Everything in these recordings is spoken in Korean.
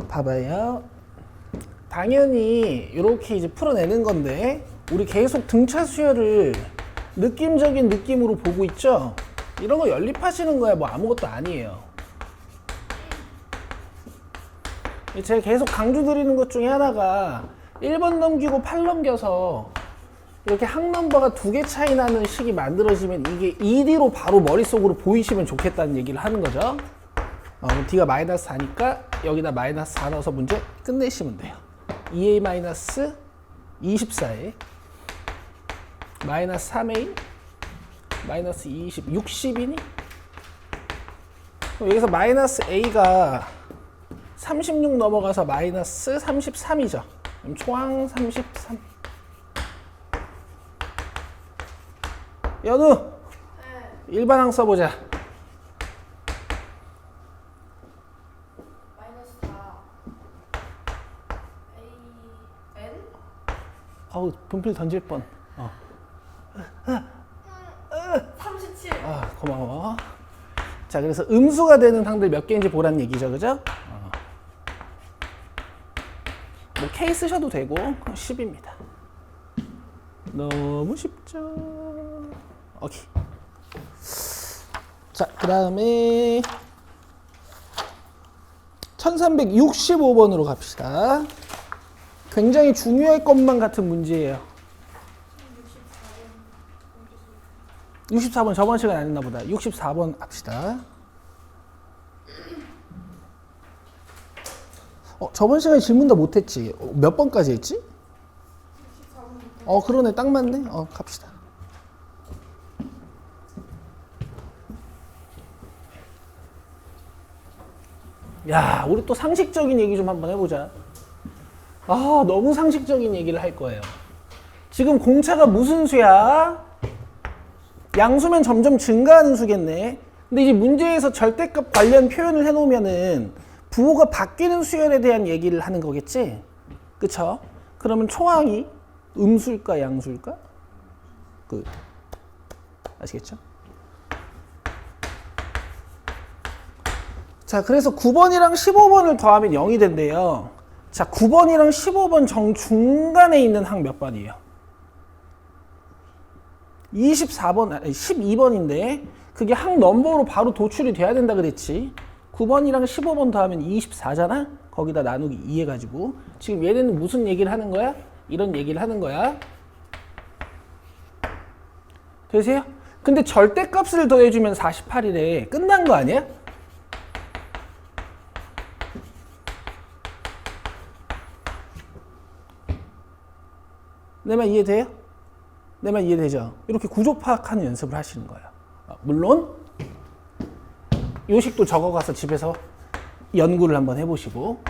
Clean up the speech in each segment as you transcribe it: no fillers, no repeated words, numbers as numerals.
봐봐요. 당연히 이렇게 이제 풀어내는 건데 우리 계속 등차 수열을 느낌적인 느낌으로 보고 있죠? 이런 거 연립하시는 거야 뭐 아무것도 아니에요. 제가 계속 강조드리는 것 중에 하나가 1번 넘기고 8 넘겨서 이렇게 항넘버가 2개 차이 나는 식이 만들어지면 이게 ED로 바로 머릿속으로 보이시면 좋겠다는 얘기를 하는 거죠. 그럼 D가 마이너스 4니까 여기다 마이너스 4 넣어서 문제 끝내시면 돼요. 2A 마이너스 24에 마이너스 3A 마이너스 20, 60이니? 그럼 여기서 마이너스 A가 36 넘어가서 마이너스 33이죠. 그럼 초항 33. 연우! 네. 일반항 써보자. 마이너스 4 AN? 아우, 분필 던질 뻔. 37. 고마워. 자, 그래서 음수가 되는 항들 몇 개인지 보란 얘기죠, 그죠? 뭐 K 쓰셔도 되고 10입니다. 너무 쉽죠? 오케이. 자, 그 다음에 1365번으로 갑시다. 굉장히 중요할 것만 같은 문제예요. 64번 저번 시간에 안 했나 보다. 64번 합시다. 저번 시간에 질문 다 못했지? 몇 번까지 했지? 64번. 그러네. 딱 맞네. 갑시다. 야, 우리 또 상식적인 얘기 좀 한번 해보자. 너무 상식적인 얘기를 할 거예요. 지금 공차가 무슨 수야? 양수면 점점 증가하는 수겠네. 근데 이제 문제에서 절대값 관련 표현을 해놓으면은 부호가 바뀌는 수열에 대한 얘기를 하는 거겠지? 그쵸? 그러면 초항이 음수일까 양수일까? 아시겠죠? 자, 그래서 9번이랑 15번을 더하면 0이 된대요. 자, 9번이랑 15번 중간에 있는 항 몇 번이에요? 24번, 아니 12번인데 그게 항 넘버로 바로 도출이 돼야 된다 그랬지. 9번이랑 15번 더하면 24잖아? 거기다 나누기 2 해가지고 지금 얘네는 무슨 얘기를 하는 거야? 이런 얘기를 하는 거야. 되세요? 근데 절대값을 더해주면 48이래. 끝난 거 아니야? 내 말 이해돼요? 내 말 이해되죠? 이렇게 구조 파악하는 연습을 하시는 거예요. 물론 요식도 적어가서 집에서 연구를 한번 해보시고.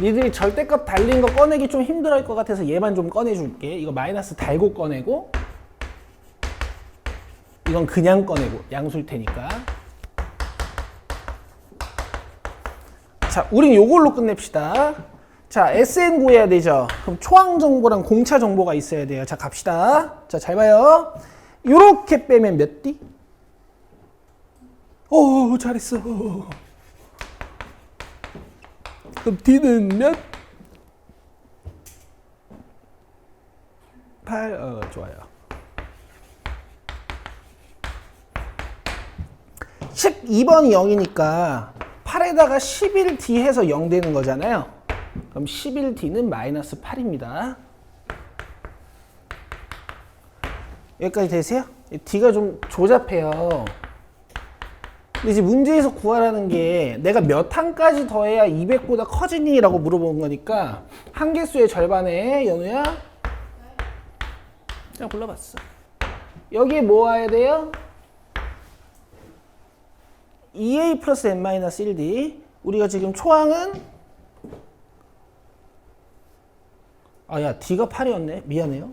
니들이 절대값 달린 거 꺼내기 좀 힘들어할 것 같아서 얘만 좀 꺼내줄게. 이거 마이너스 달고 꺼내고 이건 그냥 꺼내고 양수일 테니까. 자, 우린 요걸로 끝냅시다. 자, SN 구해야 되죠. 그럼 초항 정보랑 공차 정보가 있어야 돼요. 자, 갑시다. 자, 잘 봐요. 요렇게 빼면 몇 D? 오, 잘했어. 그럼 D는 몇? 8. 좋아요. 12번이 0이니까 8에다가 11D 해서 0 되는 거잖아요. 그럼 11D는 마이너스 8입니다. 여기까지 되세요? D가 좀 조잡해요. 근데 이제 문제에서 구하라는 게 내가 몇 항까지 더해야 200보다 커지니? 라고 물어본 거니까 한개수의 절반에 연우야? 그냥 골라봤어. 여기에 뭐 와야 돼요? 2a 플러스 n-1d. 우리가 지금 초항은 야, D가 8이었네. 미안해요.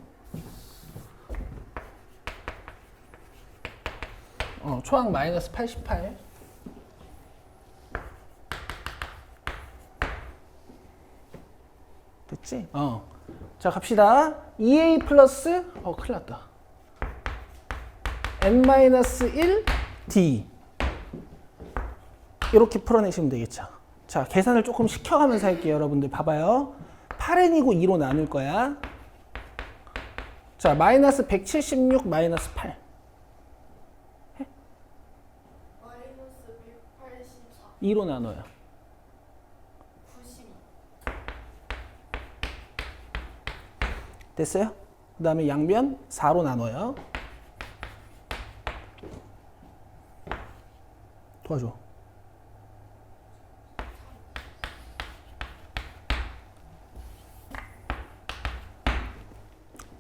초항 마이너스 88. 됐지? 자, 갑시다. 2a 플러스 큰일 났다. n-1 d 이렇게 풀어내시면 되겠죠. 자, 계산을 조금 시켜가면서 할게요. 여러분들 봐봐요. 8n이고 2로 나눌 거야. 자, 마이너스 176 마이너스 8. 마이너스 184. 2로 나눠요. 92. 됐어요? 그 다음에 양변 4로 나눠요. 도와줘.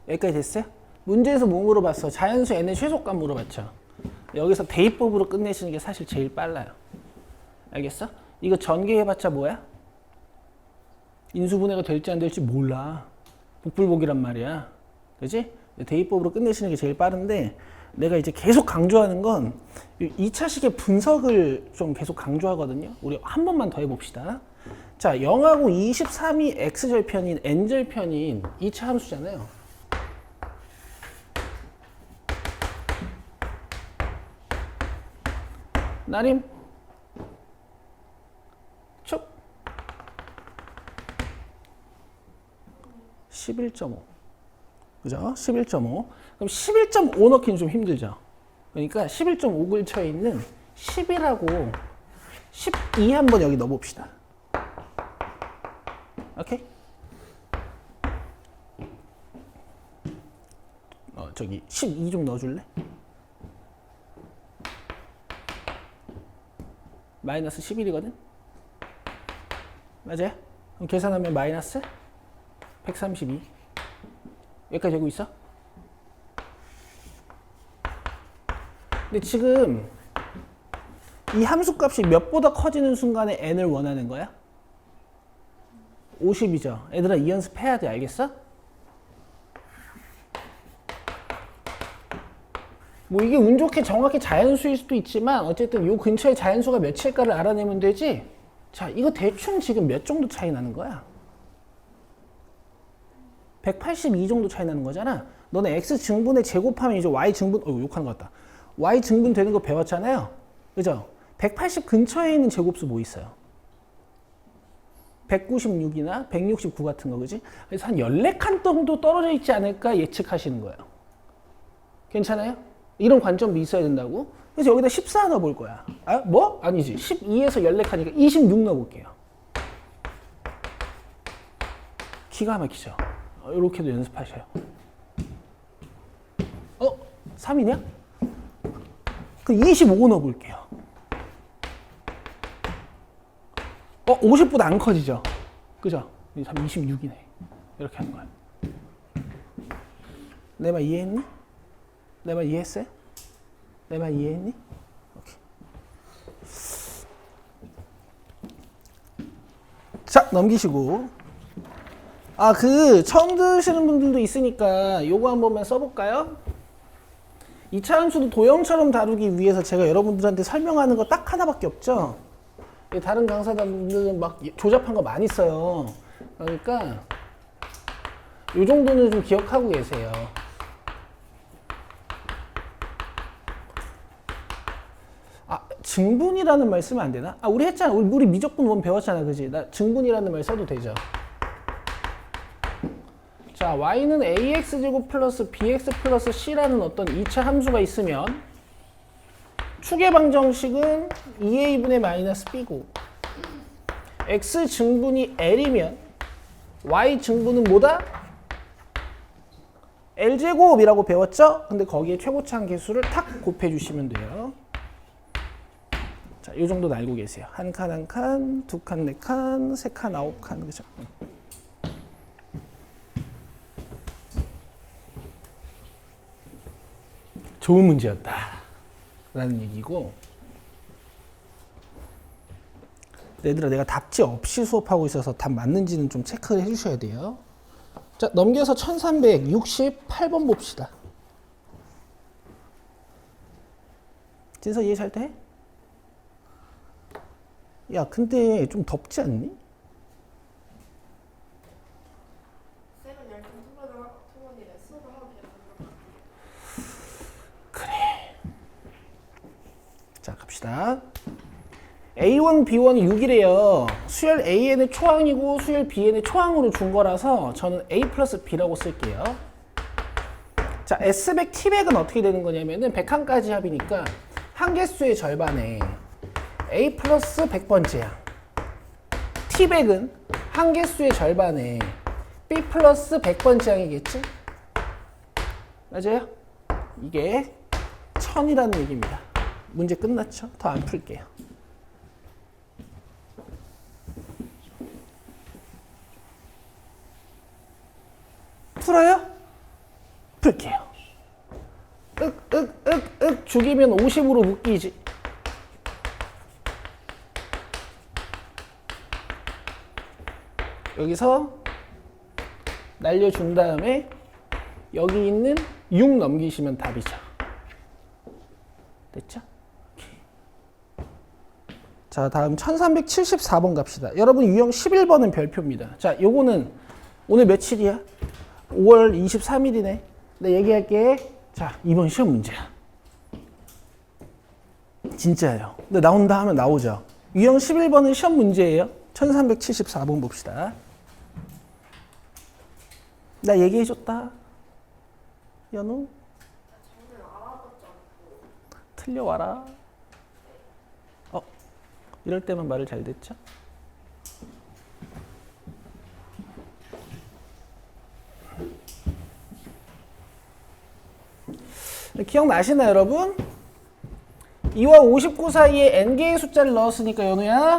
여기까지 됐어요? 문제에서 뭐 물어봤어? 자연수 n의 최소값 물어봤죠? 여기서 대입법으로 끝내시는 게 사실 제일 빨라요. 알겠어? 이거 전개해봤자 뭐야? 인수분해가 될지 안 될지 몰라. 복불복이란 말이야. 그지? 대입법으로 끝내시는 게 제일 빠른데 내가 이제 계속 강조하는 건 2차식의 분석을 좀 계속 강조하거든요. 우리 한 번만 더 해봅시다. 자, 0하고 23이 x절편인 n절편인 2차 함수잖아요. 나림 촉 11.5 그죠? 11.5 그럼 11.5 넣기는 좀 힘들죠. 그러니까 11.5 근처에 있는 10이라고 12 한번 여기 넣어봅시다. 오케이? 저기 12 좀 넣어줄래? 마이너스 11이거든? 맞아요? 그럼 계산하면 마이너스 132 여기까지 되고 있어? 근데 지금 이 함수값이 몇보다 커지는 순간에 n을 원하는 거야? 50이죠. 얘들아 이 연습해야 돼. 알겠어? 뭐 이게 운 좋게 정확히 자연수일 수도 있지만 어쨌든 요 근처에 자연수가 몇일까를 알아내면 되지. 자, 이거 대충 지금 몇 정도 차이 나는 거야? 182 정도 차이 나는 거잖아. 너네 x 증분의 제곱하면 이제 y 증분 욕하는 것 같다. y 증분 되는 거 배웠잖아요. 그죠? 180 근처에 있는 제곱수 뭐 있어요? 196이나 169 같은 거, 그지? 그래서 한 14칸 정도 떨어져 있지 않을까 예측하시는 거예요. 괜찮아요? 이런 관점도 있어야 된다고. 그래서 여기다 14 넣어볼 거야. 아, 뭐? 아니지. 12에서 14칸이니까 26 넣어볼게요. 기가 막히죠? 이렇게도 연습하셔요. 3이냐? 그 25 넣어볼게요. 50보다 안 커지죠? 그죠? 26이네. 이렇게 하는 거야. 내 말 이해했니? 내 말 이해했어요? 내 말 이해했니? 오케이. 자, 넘기시고. 처음 들으시는 분들도 있으니까 요거 한 번만 써볼까요? 2차 함수도 도형처럼 다루기 위해서 제가 여러분들한테 설명하는 거 딱 하나밖에 없죠? 다른 강사들은 막 조잡한 거 많이 써요. 그러니까 요 정도는 좀 기억하고 계세요. 증분이라는 말 쓰면 안 되나? 우리 했잖아. 우리 미적분 원 배웠잖아. 그지? 나 증분이라는 말 써도 되죠. 자, y는 ax제곱 플러스 bx 플러스 c라는 어떤 2차 함수가 있으면 축의 방정식은 2a분의 마이너스 b고 x 증분이 l이면 y 증분은 뭐다? l제곱이라고 배웠죠? 근데 거기에 최고차항 개수를 탁 곱해주시면 돼요. 자, 이 정도는 알고 계세요. 한 칸, 한 칸, 두 칸, 네 칸, 세 칸, 아홉 칸, 그죠? 좋은 문제였다 라는 얘기고, 얘들아 내가 답지 없이 수업하고 있어서 답 맞는지는 좀 체크를 해주셔야 돼요. 자, 넘겨서 1368번 봅시다. 진서 이해 잘 돼? 야, 근데 좀 덥지 않니? 쌤은 수업을 하면 되는 거. 그래. 자, 갑시다. A1, B1이 6이래요. 수열 AN의 초항이고 수열 BN의 초항으로 준 거라서 저는 A 플러스 B라고 쓸게요. 자, S백, T백은 어떻게 되는 거냐면은 100항까지 합이니까 항계수의 절반에 A 플러스 100번째야. T백은 항계수의 절반에 B 플러스 100번째 항이겠지? 맞아요? 이게 1000이라는 얘기입니다. 문제 끝났죠? 더 안 풀게요. 풀어요? 풀게요. 죽이면 50으로 묶이지. 여기서 날려준 다음에 여기 있는 6 넘기시면 답이죠. 됐죠? 오케이. 자, 다음 1374번 갑시다. 여러분 유형 11번은 별표입니다. 자, 요거는 오늘 며칠이야? 5월 23일이네. 내 얘기할게. 자, 이번 시험 문제야. 진짜예요. 근데 나온다 하면 나오죠. 유형 11번은 시험 문제예요. 1374번 봅시다. 나 얘기해줬다. 연우? 저는 알아봤지 않고. 틀려와라. 이럴 때만 말을 잘 듣죠? 기억나시나요, 여러분? 2와 59 사이에 n개의 숫자를 넣었으니까 연우야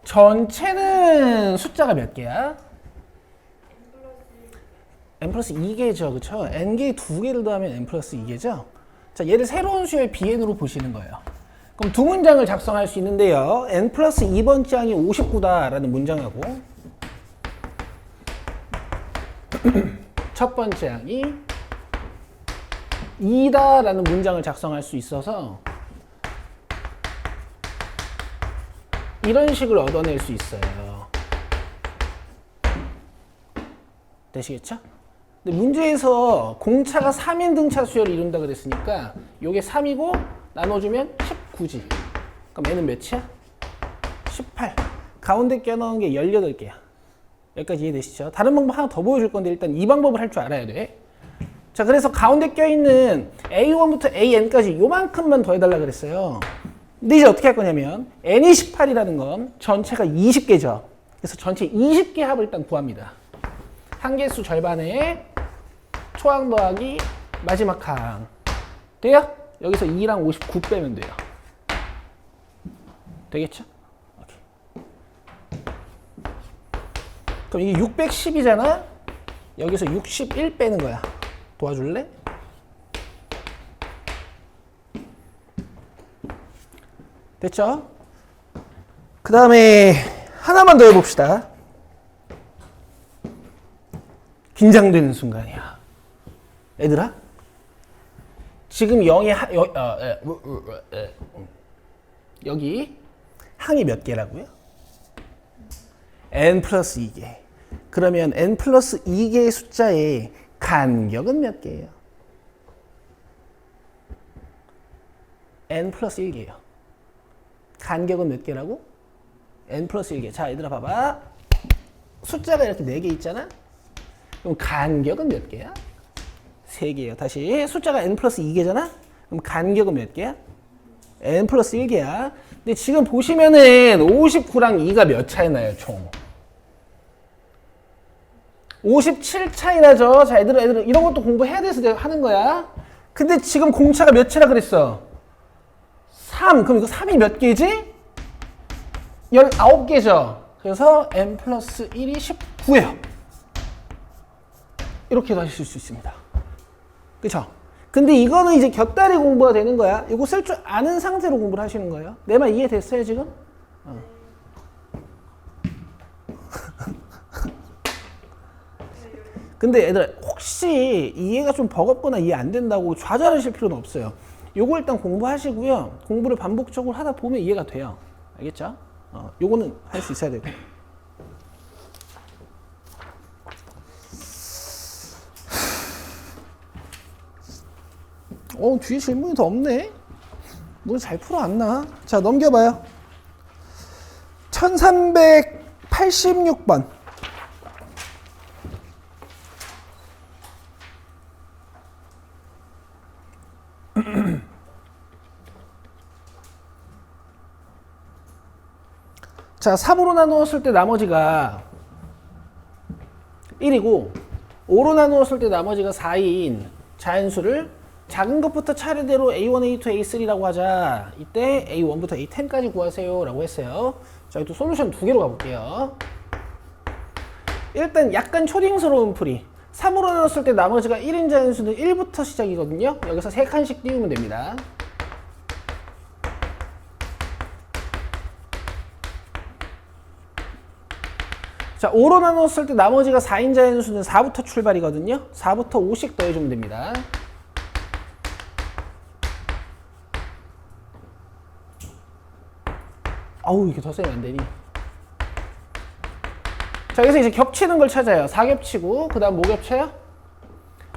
전체는 숫자가 몇 개야? n 플러스 2개죠, 그쵸? n개 2개를 더하면 n 플러스 2개죠? 자, 얘를 새로운 수열 bn으로 보시는 거예요. 그럼 두 문장을 작성할 수 있는데요. n 플러스 2번째 항이 59다라는 문장하고 첫 번째 항이 2다라는 문장을 작성할 수 있어서 이런 식을 얻어낼 수 있어요. 되시겠죠? 근데 문제에서 공차가 3인 등차 수열을 이룬다 그랬으니까 요게 3이고 나눠주면 19지. 그럼 얘는 몇이야? 18. 가운데 껴넣은 게 18개야. 여기까지 이해되시죠? 다른 방법 하나 더 보여줄 건데 일단 이 방법을 할 줄 알아야 돼. 자, 그래서 가운데 껴있는 A1부터 AN까지 요만큼만 더해달라 그랬어요. 근데 이제 어떻게 할 거냐면 n이 18이라는 건 전체가 20개죠. 그래서 전체 20개 합을 일단 구합니다. 항계수 절반에 초항 더하기 마지막 항. 돼요? 여기서 2랑 59 빼면 돼요. 되겠죠? 오케이. 그럼 이게 610이잖아? 여기서 61 빼는 거야. 도와줄래? 됐죠? 그 다음에 하나만 더 해봅시다. 긴장되는 순간이야. 얘들아, 지금 0이 여기 항이 몇 개라고요? n 플러스 2개. 그러면 n 플러스 2개의 숫자의 간격은 몇 개예요? n 플러스 1개예요. 간격은 몇 개라고? n 플러스 1개. 자, 얘들아 봐봐. 숫자가 이렇게 4개 있잖아? 그럼 간격은 몇 개야? 3개예요. 다시 숫자가 n 플러스 2개잖아? 그럼 간격은 몇 개야? n 플러스 1개야. 근데 지금 보시면은 59랑 2가 몇 차이 나요, 총? 57 차이 나죠? 자, 얘들아, 이런 것도 공부해야 돼서 내가 하는 거야. 근데 지금 공차가 몇 차라 그랬어? 3. 그럼 이거 3이 몇 개지? 19개죠? 그래서 n 플러스 1이 19예요. 이렇게도 하실 수 있습니다. 그쵸? 근데 이거는 이제 곁다리 공부가 되는 거야. 이거 쓸 줄 아는 상태로 공부를 하시는 거예요. 내 말 이해됐어요, 지금? 근데 얘들아, 혹시 이해가 좀 버겁거나 이해 안 된다고 좌절하실 필요는 없어요. 요거 일단 공부하시고요. 공부를 반복적으로 하다 보면 이해가 돼요. 알겠죠? 요거는 할 수 있어야 되고. 뒤에 질문이 더 없네. 뭐 잘 풀어왔나? 자, 넘겨봐요. 1386번. 자, 3으로 나누었을 때 나머지가 1이고 5로 나누었을 때 나머지가 4인 자연수를 작은 것부터 차례대로 A1, A2, A3라고 하자. 이때 A1부터 A10까지 구하세요 라고 했어요. 자, 또 솔루션 두 개로 가볼게요. 일단 약간 초딩스러운 풀이. 3으로 나눴을 때 나머지가 1인 자연수는 1부터 시작이거든요. 여기서 3칸씩 띄우면 됩니다. 자, 5로 나눴을 때 나머지가 4인 자연수는 4부터 출발이거든요. 4부터 5씩 더해주면 됩니다. 아우, 이게 더 세면 안 되니. 자, 여기서 이제 겹치는 걸 찾아요. 4 겹치고, 그 다음 뭐 겹쳐요?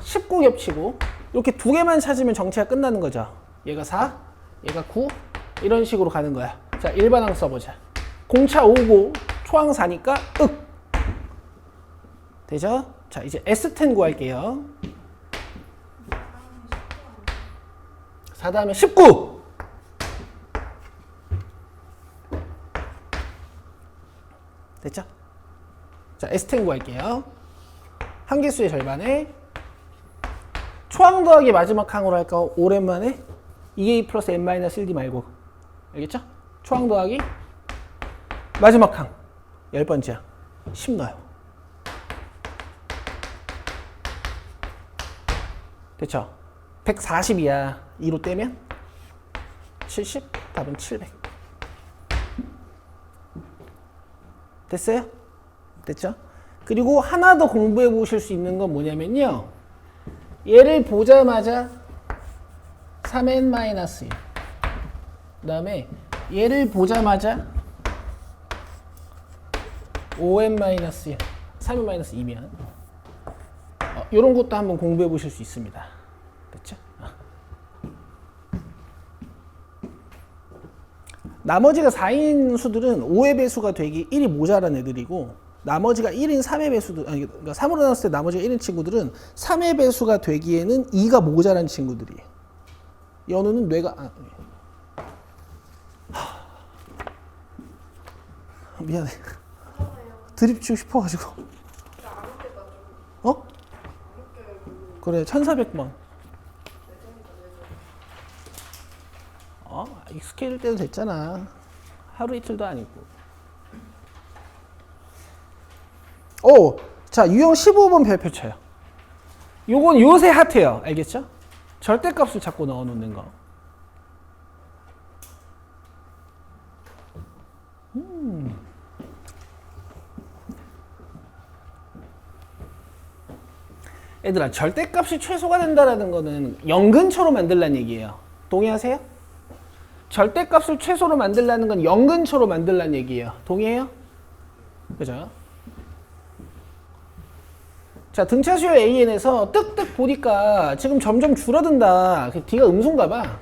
19 겹치고, 이렇게 두 개만 찾으면 정체가 끝나는 거죠. 얘가 4, 얘가 9, 이런 식으로 가는 거야. 자, 일반항 써보자. 공차 5고, 초항 4니까, 되죠? 자, 이제 S10 구할게요. 4 다음에 19! 됐죠? 자, S10 구할게요. 한계수의 절반에 초항 더하기 마지막 항으로 할까? 오랜만에 2A 플러스 N-1D 말고. 알겠죠? 초항 더하기 마지막 항 10번째야. 10 넣어요. 됐죠? 140이야. 2로 떼면 70, 답은 700. 됐어요? 됐죠? 그리고 하나 더 공부해 보실 수 있는 건 뭐냐면요. 얘를 보자마자 3n-1. 그 다음에 얘를 보자마자 5n-1. 3n-2면 이런 것도 한번 공부해 보실 수 있습니다. 됐죠? 나머지가 4인 수들은 5의 배수가 되기 1이 모자란 애들이고, 나머지가 1인 3의 배수들, 아니, 그러니까 3으로 나눴을 때 나머지가 1인 친구들은 3의 배수가 되기에는 2가 모자란 친구들이에요. 연우는 뇌가, 미안해. 드립 치고 싶어가지고. 어? 그래, 1400번. 익숙해질 때도 됐잖아. 하루 이틀도 아니고. 자, 유형 15번 별표 쳐요. 요건 요새 핫해요. 알겠죠? 절대값을 자꾸 넣어놓는 거. 얘들아, 절대값이 최소가 된다라는 거는 0 근처로 만들라는 얘기예요. 동의하세요? 절대값을 최소로 만들라는 건 0 근처로 만들라는 얘기예요. 동의해요? 그죠? 자, 등차 수열 AN에서 뜩뜩 보니까 지금 점점 줄어든다. D가 음수인가 봐.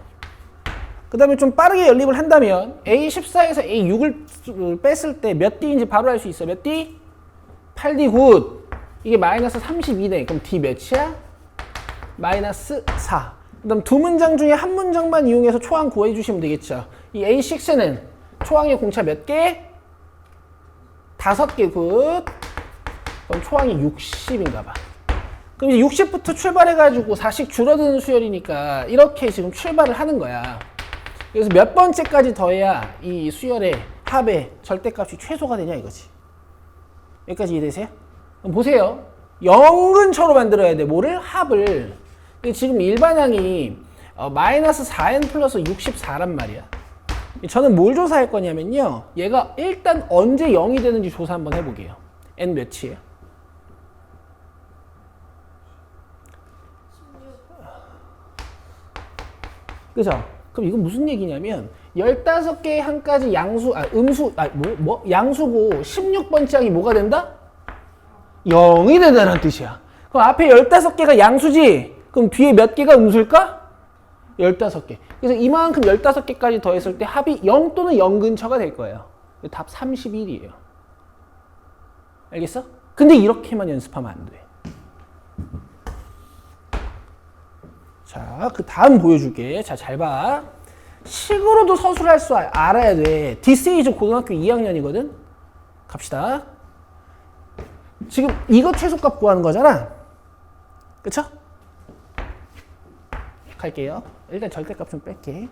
그 다음에 좀 빠르게 연립을 한다면 A14에서 A6을 뺐을 때 몇 D인지 바로 알 수 있어. 몇 D? 8D 굿. 이게 마이너스 32네. 그럼 D 몇이야? 마이너스 4. 그 다음 두 문장 중에 한 문장만 이용해서 초항 구해 주시면 되겠죠. 이 A6는 초항의 공차 몇 개? 5개 굿. 그럼 초항이 60인가 봐. 그럼 이제 60부터 출발해가지고 4씩 줄어드는 수열이니까 이렇게 지금 출발을 하는 거야. 그래서 몇 번째까지 더해야 이 수열의 합의 절대값이 최소가 되냐 이거지. 여기까지 이해되세요? 그럼 보세요. 0 근처로 만들어야 돼. 뭐를? 합을. 지금 일반항이 마이너스 4n 플러스 64란 말이야. 저는 뭘 조사할 거냐면요. 얘가 일단 언제 0이 되는지 조사 한번 해보게요. n 몇이에요? 16. 그죠? 그럼 이건 무슨 얘기냐면 15개의 항까지 양수, 양수고 16번째 항이 뭐가 된다? 0이 된다는 뜻이야. 그럼 앞에 15개가 양수지? 그럼 뒤에 몇 개가 음수일까? 15개. 그래서 이만큼 15개까지 더했을 때 합이 0 또는 0 근처가 될 거예요. 답 31이에요. 알겠어? 근데 이렇게만 연습하면 안 돼. 자, 그 다음 보여줄게. 자, 잘 봐. 식으로도 서술할 수 알아야 돼. 디스이즈 고등학교 2학년이거든? 갑시다. 지금 이거 최소값 구하는 거잖아. 그쵸? 갈게요. 일단 절대값 좀 뺄게.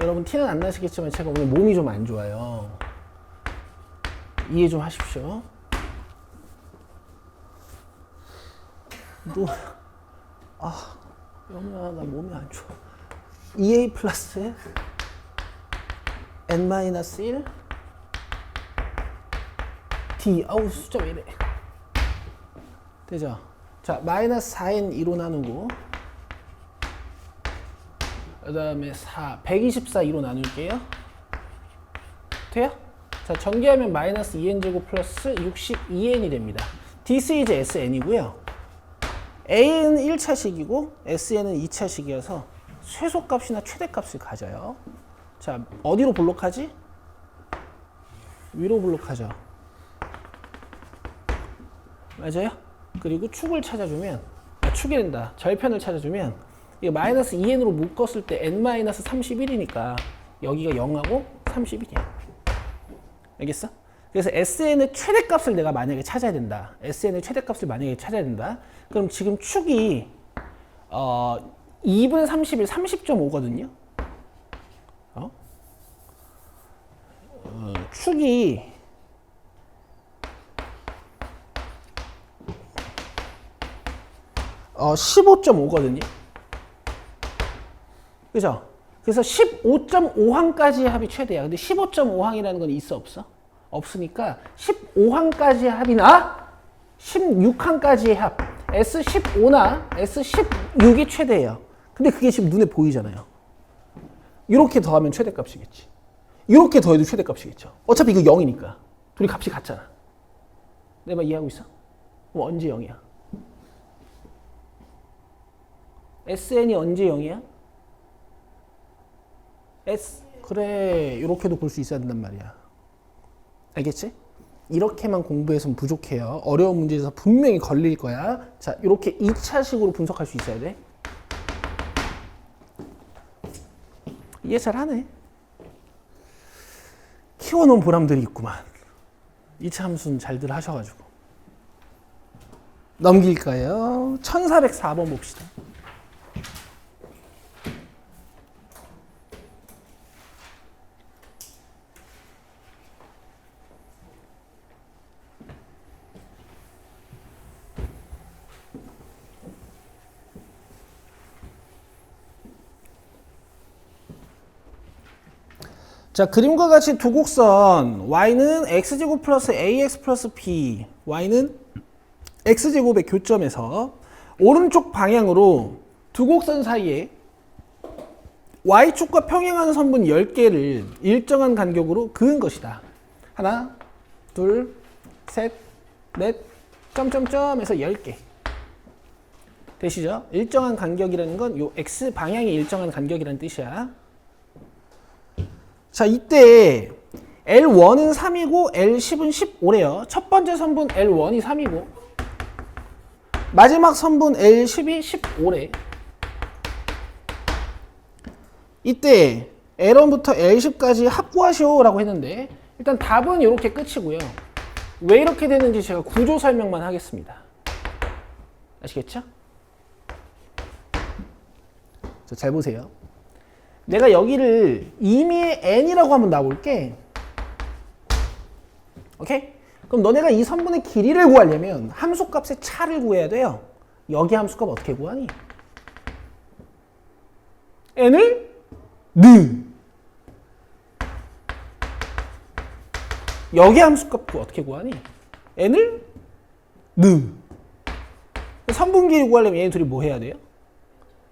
여러분 티는 안 나시겠지만 제가 오늘 몸이 좀 안 좋아요. 이해 좀 하십시오. 영우야, 나 몸이 안 좋아. 2a 플러스 n-1 d. 아우, 숫자 왜 이래. 되죠? 자, 마이너스 4n 2로 나누고, 그 다음에 124 2로 나눌게요. 돼요? 자, 전개하면 마이너스 2n제곱 플러스 62n이 됩니다. This is sn이고요. a는 1차식이고 sn은 2차식이어서 최소값이나 최대값을 가져요. 자, 어디로 블록하지? 위로 블록하죠. 맞아요? 그리고 축을 찾아주면, 축이 된다. 절편을 찾아주면, 이거 마이너스 2n으로 묶었을 때 n-31이니까 여기가 0하고 31이야. 알겠어? 그래서 sn의 최대값을 내가 만약에 찾아야 된다. sn의 최대값을 만약에 찾아야 된다. 그럼 지금 축이 2분 30일 30.5거든요. 축이 15.5거든요. 그죠? 그래서 15.5항까지의 합이 최대야. 근데 15.5항이라는 건 있어 없어? 없으니까 15항까지의 합이나 16항까지의 합 S15나 S16이 최대예요. 근데 그게 지금 눈에 보이잖아요. 이렇게 더하면 최대값이겠지. 이렇게 더해도 최대값이겠죠. 어차피 이거 0이니까. 둘이 값이 같잖아. 내 말 이해하고 있어? 그럼 언제 0이야? SN이 언제 0이야? 그래, 이렇게도 볼 수 있어야 된단 말이야. 알겠지? 이렇게만 공부해서는 부족해요. 어려운 문제에서 분명히 걸릴 거야. 자, 이렇게 2차식으로 분석할 수 있어야 돼. 이해 잘하네. 키워놓은 보람들이 있구만. 2차 함수는 잘들 하셔가지고. 넘길까요? 1404번 봅시다. 자, 그림과 같이 두 곡선 y는 x제곱 플러스 ax 플러스 b, y는 x제곱의 교점에서 오른쪽 방향으로 두 곡선 사이에 y축과 평행하는 선분 10개를 일정한 간격으로 그은 것이다. 하나, 둘, 셋, 넷, 점점점에서 10개. 되시죠? 일정한 간격이라는 건 요 x 방향이 일정한 간격이라는 뜻이야. 자, 이때 L1은 3이고 L10은 15래요. 첫 번째 선분 L1이 3이고 마지막 선분 L10이 15래. 이때 L1부터 L10까지 합구하시오라고 했는데 일단 답은 이렇게 끝이고요. 왜 이렇게 되는지 제가 구조 설명만 하겠습니다. 아시겠죠? 자, 잘 보세요. 내가 여기를 임의의 n이라고 한번 놔볼게. 오케이? 그럼 너네가 이 선분의 길이를 구하려면 함수값의 차를 구해야 돼요. 여기 함수값 어떻게 구하니? n을 는 여기 함수값 어떻게 구하니? n을 는 선분 길이 구하려면 얘네 둘이 뭐 해야 돼요?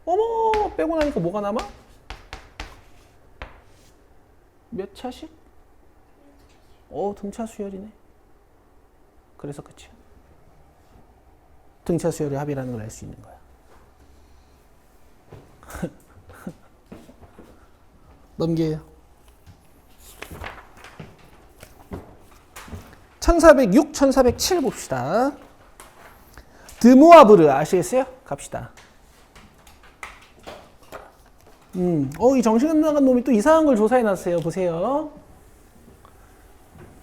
어머, 빼고 나니까 뭐가 남아? 몇 차씩? 등차 수열이네. 그래서 끝이야. 등차 수열의 합이라는 걸 알 수 있는 거야. 넘겨요. 1406, 1407 봅시다. 드모아브르 아시겠어요? 갑시다. 이 정신 나간 놈이 또 이상한 걸 조사해놨어요. 보세요.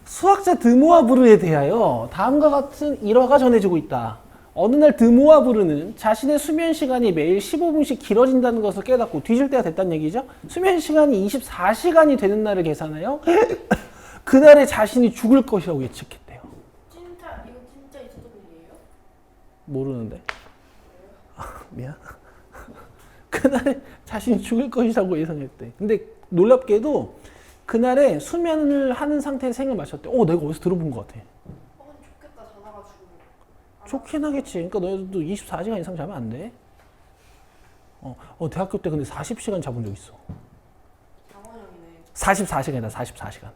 수학자 드모아브르에 대하여 다음과 같은 일화가 전해지고 있다. 어느 날 드모아브르는 자신의 수면 시간이 매일 15분씩 길어진다는 것을 깨닫고 뒤질 때가 됐다는 얘기죠. 수면 시간이 24시간이 되는 날을 계산하여 그날에 자신이 죽을 것이라고 예측했대요. 이거 진짜 있었던 일이에요? 모르는데. 미안. 그날에 자신이 죽을 것이라고 예상했대. 근데 놀랍게도 그날에 수면을 하는 상태에서 생을 마셨대. 내가 어디서 들어본 것 같아. 좋겠다 자다가 죽으면. 좋긴 하겠지. 그러니까 너희도 24시간 이상 자면 안 돼. 대학교 때 근데 40시간 자본 적 있어. 장원영이네. 44시간이다, 44시간.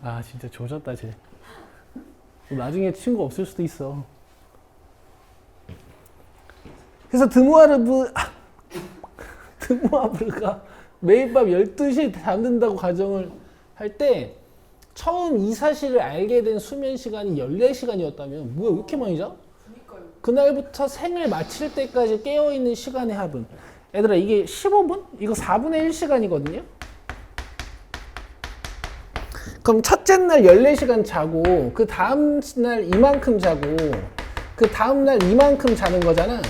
아, 진짜 조졌다, 쟤. 나중에 친구 없을 수도 있어. 그래서 드모아브르가 매일 밤 12시에 잠든다고 가정을 할 때 처음 이 사실을 알게 된 수면 시간이 14시간이었다면 뭐야, 왜 이렇게 많이 자? 그니까요. 그날부터 생을 마칠 때까지 깨어있는 시간의 합은, 얘들아 이게 15분? 이거 4분의 1시간이거든요? 그럼 첫째 날 14시간 자고 그 다음 날 이만큼 자고 그 다음 날 이만큼 자는 거잖아.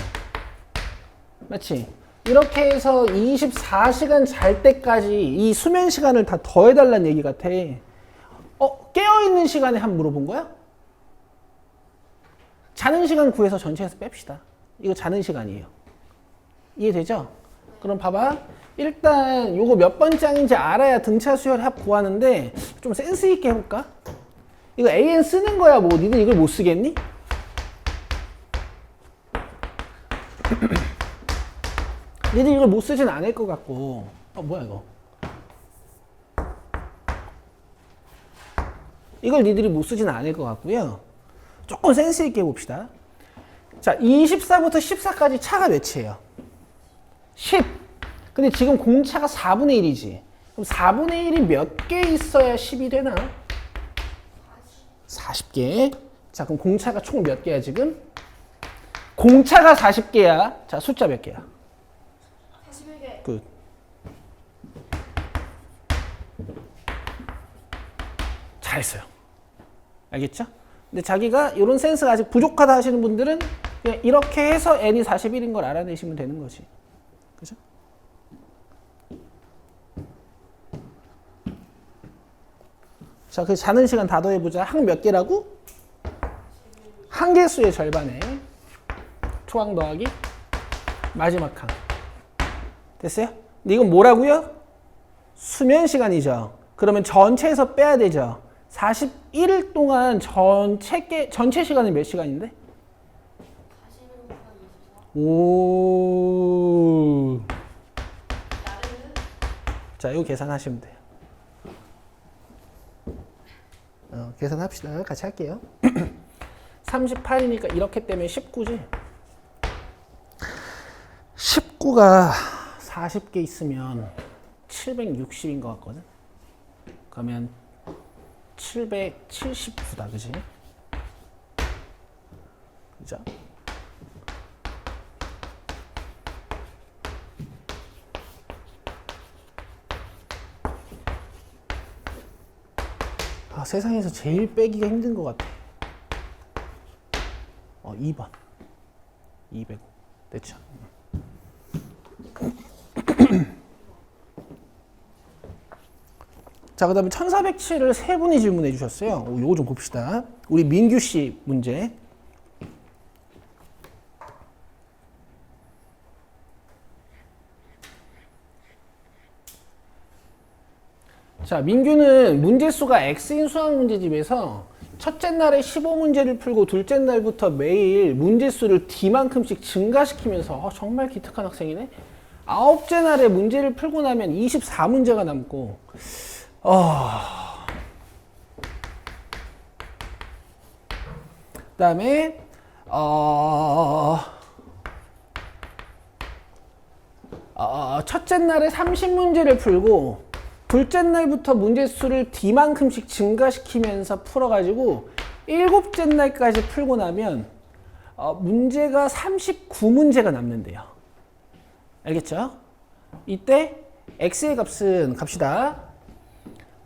맞지? 이렇게 해서 24시간 잘 때까지 이 수면 시간을 다 더해달라는 얘기 같아. 깨어있는 시간에 한번 물어본 거야? 자는 시간 구해서 전체에서 뺍시다. 이거 자는 시간이에요. 이해되죠? 그럼 봐봐. 일단 요거 몇 번장인지 알아야 등차 수열 합 구하는데 좀 센스 있게 해볼까? 이거 AN 쓰는 거야 뭐 니들 이걸 못 쓰겠니? 니들 이걸 못 쓰진 않을 것 같고. 뭐야 이거? 이걸 니들이 못 쓰진 않을 것 같고요. 조금 센스 있게 해봅시다. 자, 24부터 14까지 차가 몇이에요? 10. 근데 지금 공차가 4분의 1이지. 그럼 4분의 1이 몇 개 있어야 10이 되나? 40개. 자, 그럼 공차가 총 몇 개야 지금? 공차가 40개야. 자, 숫자 몇 개야? 41개. 굿. 잘했어요. 알겠죠? 근데 자기가 이런 센스가 아직 부족하다 하시는 분들은 그냥 이렇게 해서 n이 41인 걸 알아내시면 되는 거지. 그죠? 자, 그 자는 시간 다 더해보자. 항 몇 개라고? 항계수의 절반에 초항 더하기 마지막 항. 됐어요? 근데 이건 뭐라고요? 수면 시간이죠. 그러면 전체에서 빼야 되죠. 41일 동안 전체 시간은 몇 시간인데? 41곱하기 24. 오. 나르는? 자, 이거 계산하시면 돼요. 계산합시다. 같이 할게요. 38이니까 이렇게 떼면 19지? 19가 40개 있으면 760인 것 같거든? 그러면 770수다, 그지? 그죠? 세상에서 제일 빼기가 힘든 것 같아. 2번. 205. 됐죠? 자, 그 다음에 1407을 세 분이 질문해 주셨어요. 요거 좀 봅시다. 우리 민규 씨 문제. 자, 민규는 문제수가 X인 수학 문제집에서 첫째 날에 15문제를 풀고 둘째 날부터 매일 문제수를 D만큼씩 증가시키면서 정말 기특한 학생이네. 9째 날에 문제를 풀고 나면 24문제가 남고, 그 다음에, 첫째 날에 30문제를 풀고, 둘째 날부터 문제 수를 D만큼씩 증가시키면서 풀어가지고, 7째 날까지 풀고 나면, 문제가 39문제가 남는데요. 알겠죠? 이때 x의 값은 갑시다.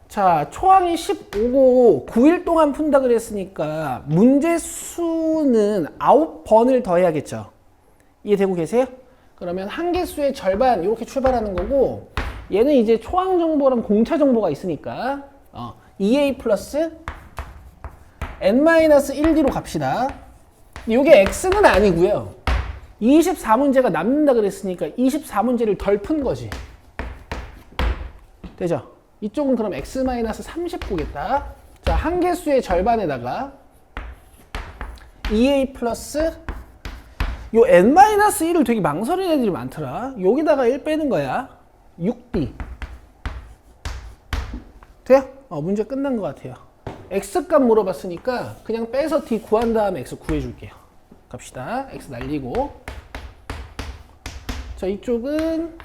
자, 초항이 15고 9일 동안 푼다 그랬으니까 문제 수는 9번을 더해야겠죠. 이해되고 계세요? 그러면 한 개수의 절반 이렇게 출발하는 거고, 얘는 이제 초항 정보랑 공차 정보가 있으니까 2a 플러스 n-1d로 갑시다. 이게 x는 아니고요. 24문제가 남는다 그랬으니까 24문제를 덜 푼 거지. 되죠? 이쪽은 그럼 x-39겠다. 자, 한 개수의 절반에다가 2a 플러스 요 n-1을 되게 망설이는 애들이 많더라. 여기다가 1 빼는 거야. 6d. 돼요? 문제 끝난 것 같아요. x값 물어봤으니까 그냥 빼서 d 구한 다음에 x 구해줄게요. 갑시다. x 날리고. 자, 이쪽은,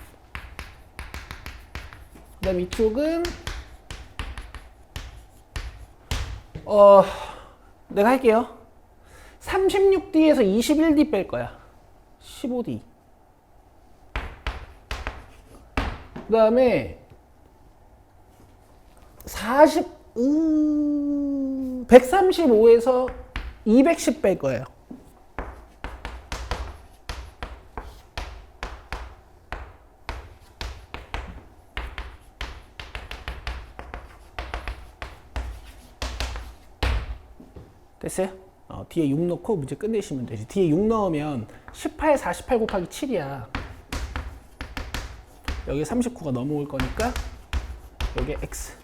그 다음 이쪽은, 내가 할게요. 36D에서 21D 뺄 거야. 15D. 그 다음에, 135에서 210 뺄 거예요. 됐어요? 뒤에 6 넣고 문제 끝내시면 되지. 뒤에 6 넣으면 18, 48 곱하기 7이야. 여기 39가 넘어올 거니까 여기 x.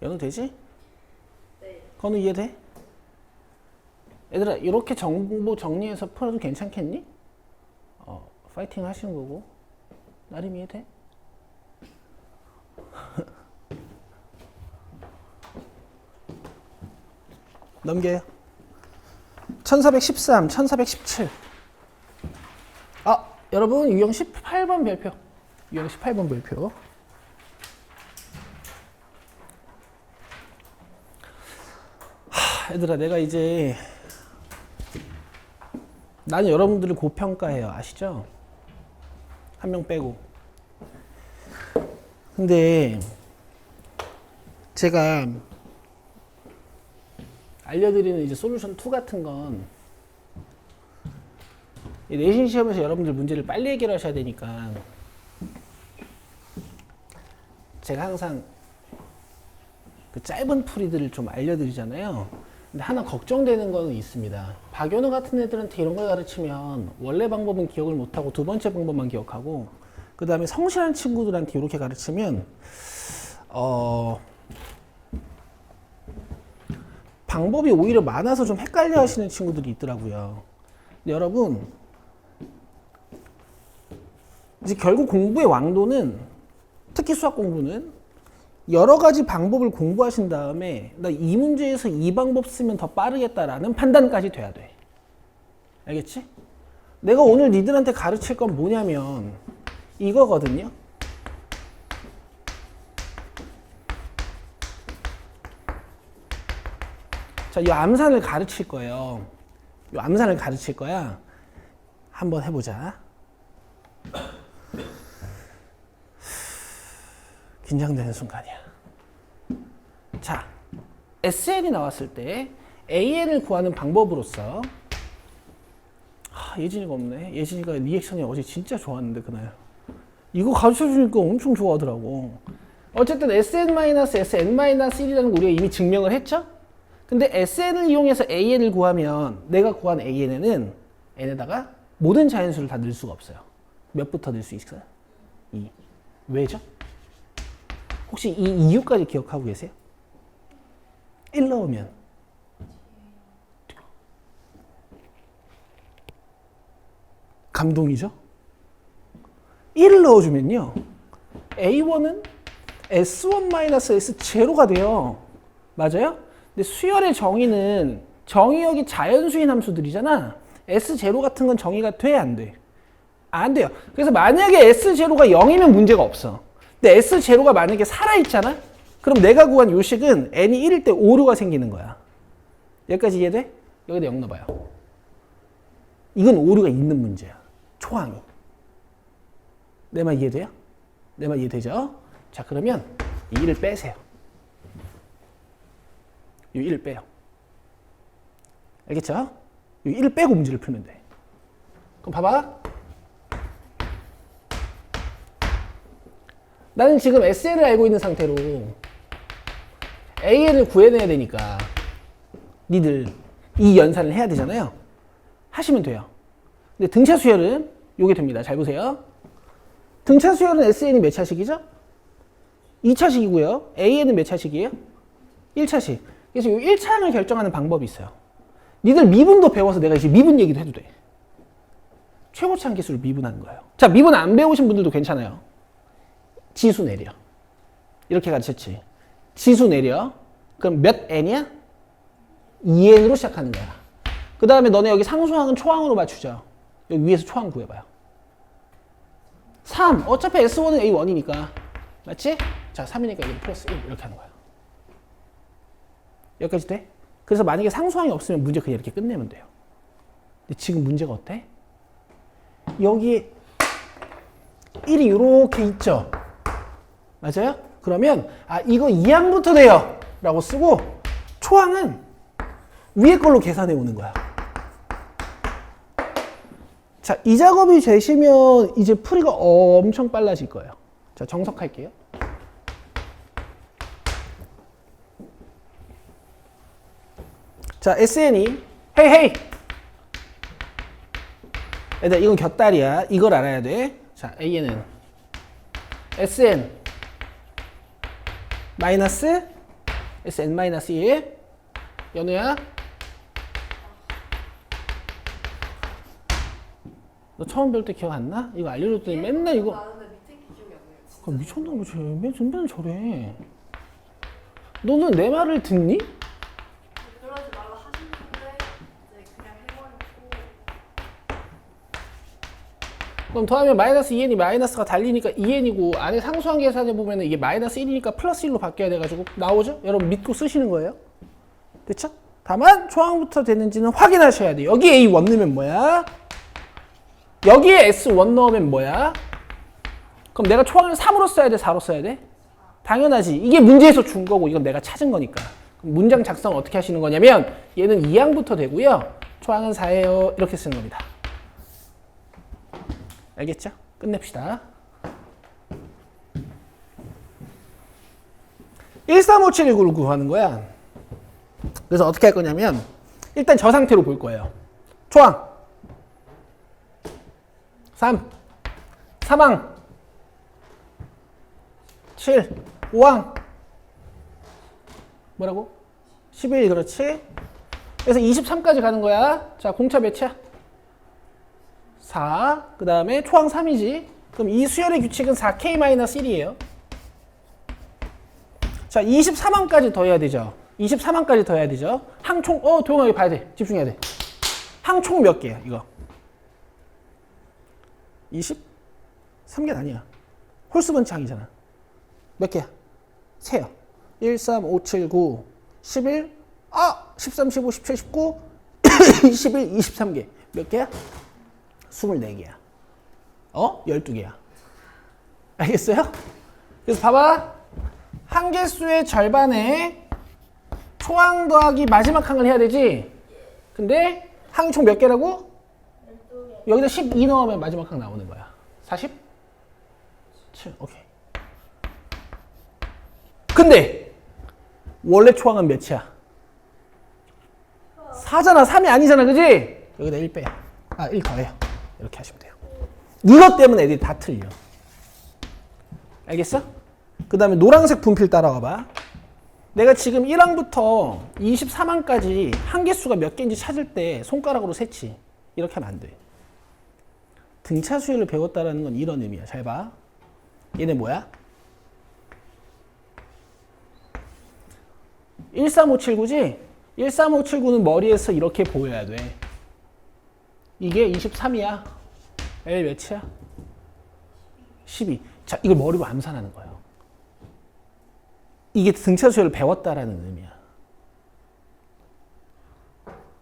연우 되지? 네. 건우 이해돼? 얘들아, 이렇게 정보 정리해서 풀어도 괜찮겠니? 파이팅 하시는 거고. 나름 이해돼? 넘겨요. 1413, 1417. 여러분, 유형 18번 별표. 유형 18번 별표. 얘들아, 내가 이제 나는 여러분들을 고평가해요. 아시죠? 한 명 빼고. 근데 제가 알려드리는 이제 솔루션 2 같은 건 내신 시험에서 여러분들 문제를 빨리 해결하셔야 되니까 제가 항상 그 짧은 풀이들을 좀 알려드리잖아요. 근데 하나 걱정되는 거는 있습니다. 박연우 같은 애들한테 이런 걸 가르치면 원래 방법은 기억을 못하고 두 번째 방법만 기억하고, 그 다음에 성실한 친구들한테 이렇게 가르치면 방법이 오히려 많아서 좀 헷갈려 하시는 친구들이 있더라고요. 근데 여러분, 이제 결국 공부의 왕도는, 특히 수학 공부는 여러 가지 방법을 공부하신 다음에 나 이 문제에서 이 방법 쓰면 더 빠르겠다라는 판단까지 돼야 돼. 알겠지? 내가 오늘 니들한테 가르칠 건 뭐냐면 이거거든요. 자, 이 암산을 가르칠 거예요. 이 암산을 가르칠 거야. 한번 해보자. 긴장되는 순간이야. 자, SN이 나왔을 때 AN을 구하는 방법으로서, 예진이가 없네. 예진이가 리액션이 어제 진짜 좋았는데 그날 이거 가르쳐주니까 엄청 좋아하더라고. 어쨌든 SN-SN-1이라는 거 우리가 이미 증명을 했죠? 근데 SN을 이용해서 AN을 구하면 내가 구한 AN에는 N에다가 모든 자연수를 다 넣을 수가 없어요. 몇부터 넣을 수 있어요? 2. 왜죠? 혹시 이 이유까지 기억하고 계세요? 1 넣으면 감동이죠? 1을 넣어주면요 A1은 S1-S0가 돼요. 맞아요? 근데 수열의 정의는 정의역이 자연수인 함수들이잖아. S0 같은 건 정의가 돼? 안 돼? 안 돼요. 그래서 만약에 S0가 0이면 문제가 없어. 근데 S0가 만약에 살아있잖아? 그럼 내가 구한 요식은 n이 1일 때 오류가 생기는 거야. 여기까지 이해돼? 여기다 0 넣어봐요. 이건 오류가 있는 문제야. 초항이. 내 말 이해돼요? 내 말 이해되죠? 자, 그러면 이 1을 빼세요. 이 1을 빼요. 알겠죠? 이 1을 빼고 문제를 풀면 돼. 그럼 봐봐. 나는 지금 SN을 알고 있는 상태로 AN을 구해내야 되니까 니들 이 연산을 해야 되잖아요. 하시면 돼요. 근데 등차 수열은 요게 됩니다. 잘 보세요. 등차 수열은 SN이 몇 차식이죠? 2차식이고요. AN은 몇 차식이에요? 1차식. 그래서 이 1차항을 결정하는 방법이 있어요. 니들 미분도 배워서 내가 이제 미분 얘기도 해도 돼. 최고차항 계수를 미분하는 거예요. 자, 미분 안 배우신 분들도 괜찮아요. 지수 내려. 이렇게 가르쳤지. 지수 내려. 그럼 몇 n이야? 2n으로 시작하는 거야. 그 다음에 너네 여기 상수항은 초항으로 맞추죠. 여기 위에서 초항 구해봐요. 3. 어차피 S1은 A1이니까. 맞지? 자, 3이니까 이게 플러스 1 이렇게 하는 거야. 여기까지 돼? 그래서 만약에 상수항이 없으면 문제 그냥 이렇게 끝내면 돼요. 근데 지금 문제가 어때? 여기에 1이 이렇게 있죠? 맞아요? 그러면 이거 2항부터 돼요 라고 쓰고 초항은 위에 걸로 계산해 오는 거야. 자, 이 작업이 되시면 이제 풀이가 엄청 빨라질 거예요. 자, 정석할게요. 자, SN이 헤이 얘들아, 이건 곁다리야. 이걸 알아야 돼. 자, AN은 SN 마이너스 SN 마이너스 1 연우야, 너 처음 배울 때 기억 안 나? 이거 알려줬더니 맨날 이거 나는데 밑에 게 기억이 안 나요. 진짜. 미쳤나 보지. 맨날 저래. 너는 내 말을 듣니? 그러지 말라 하시는데 이제 그냥 해버리고. 그럼 더하면 마이너스 2n이 마이너스가 달리니까 2n이고 안에 상수항 계산해보면 이게 마이너스 1이니까 플러스 1로 바뀌어야 돼가지고 나오죠? 여러분 믿고 쓰시는 거예요. 됐죠? 다만 초항부터 되는지는 확인하셔야 돼요. 여기 A1 넣으면 뭐야? 여기에 S1 넣으면 뭐야? 그럼 내가 초항을 3으로 써야 돼? 4로 써야 돼? 당연하지. 이게 문제에서 준 거고 이건 내가 찾은 거니까. 그럼 문장 작성 어떻게 하시는 거냐면 얘는 2항부터 되고요. 초항은 4예요. 이렇게 쓰는 겁니다. 알겠죠? 끝냅시다. 135719를 구하는 거야. 그래서 어떻게 할 거냐면 일단 저 상태로 볼 거예요. 초항 3 3항 7 5항 뭐라고? 11 그렇지? 그래서 23까지 가는 거야. 자, 공차 몇이야? 4. 그 다음에 초항 3이지. 그럼 이 수열의 규칙은 4K-1이에요. 자, 23항까지 더해야 되죠. 23항까지 더해야 되죠. 항총, 도영아 여기 봐야 돼. 집중해야 돼. 항총 몇 개야, 이거? 23개 아니야. 홀수번치 항이잖아. 몇 개야? 세요. 1, 3, 5, 7, 9, 11, 13, 15, 17, 19, 21, 23개. 몇 개야? 24개야. 12개야. 알겠어요? 그래서 봐봐. 한 개수의 절반에 초항 더하기 마지막 항을 해야 되지? 근데 항이 총 몇 개라고? 12개. 여기다 12 넣으면 마지막 항 나오는 거야. 47? 오케이. 근데 원래 초항은 몇이야? 4잖아. 3이 아니잖아. 그지? 여기다 1 빼요. 1 더해요. 이렇게 하시면 돼요. 이것 때문에 애들이 다 틀려. 알겠어? 그 다음에 노란색 분필 따라와 봐. 내가 지금 1항부터 23항까지 한계수가 몇 개인지 찾을 때 손가락으로 세치. 이렇게 하면 안 돼. 등차 수열을 배웠다라는 건 이런 의미야. 잘 봐. 얘네 뭐야? 13579지? 13579는 머리에서 이렇게 보여야 돼. 이게 23이야. L 몇이야? 12. 자, 이걸 머리로 암산하는 거예요. 이게 등차 수열을 배웠다라는 의미야.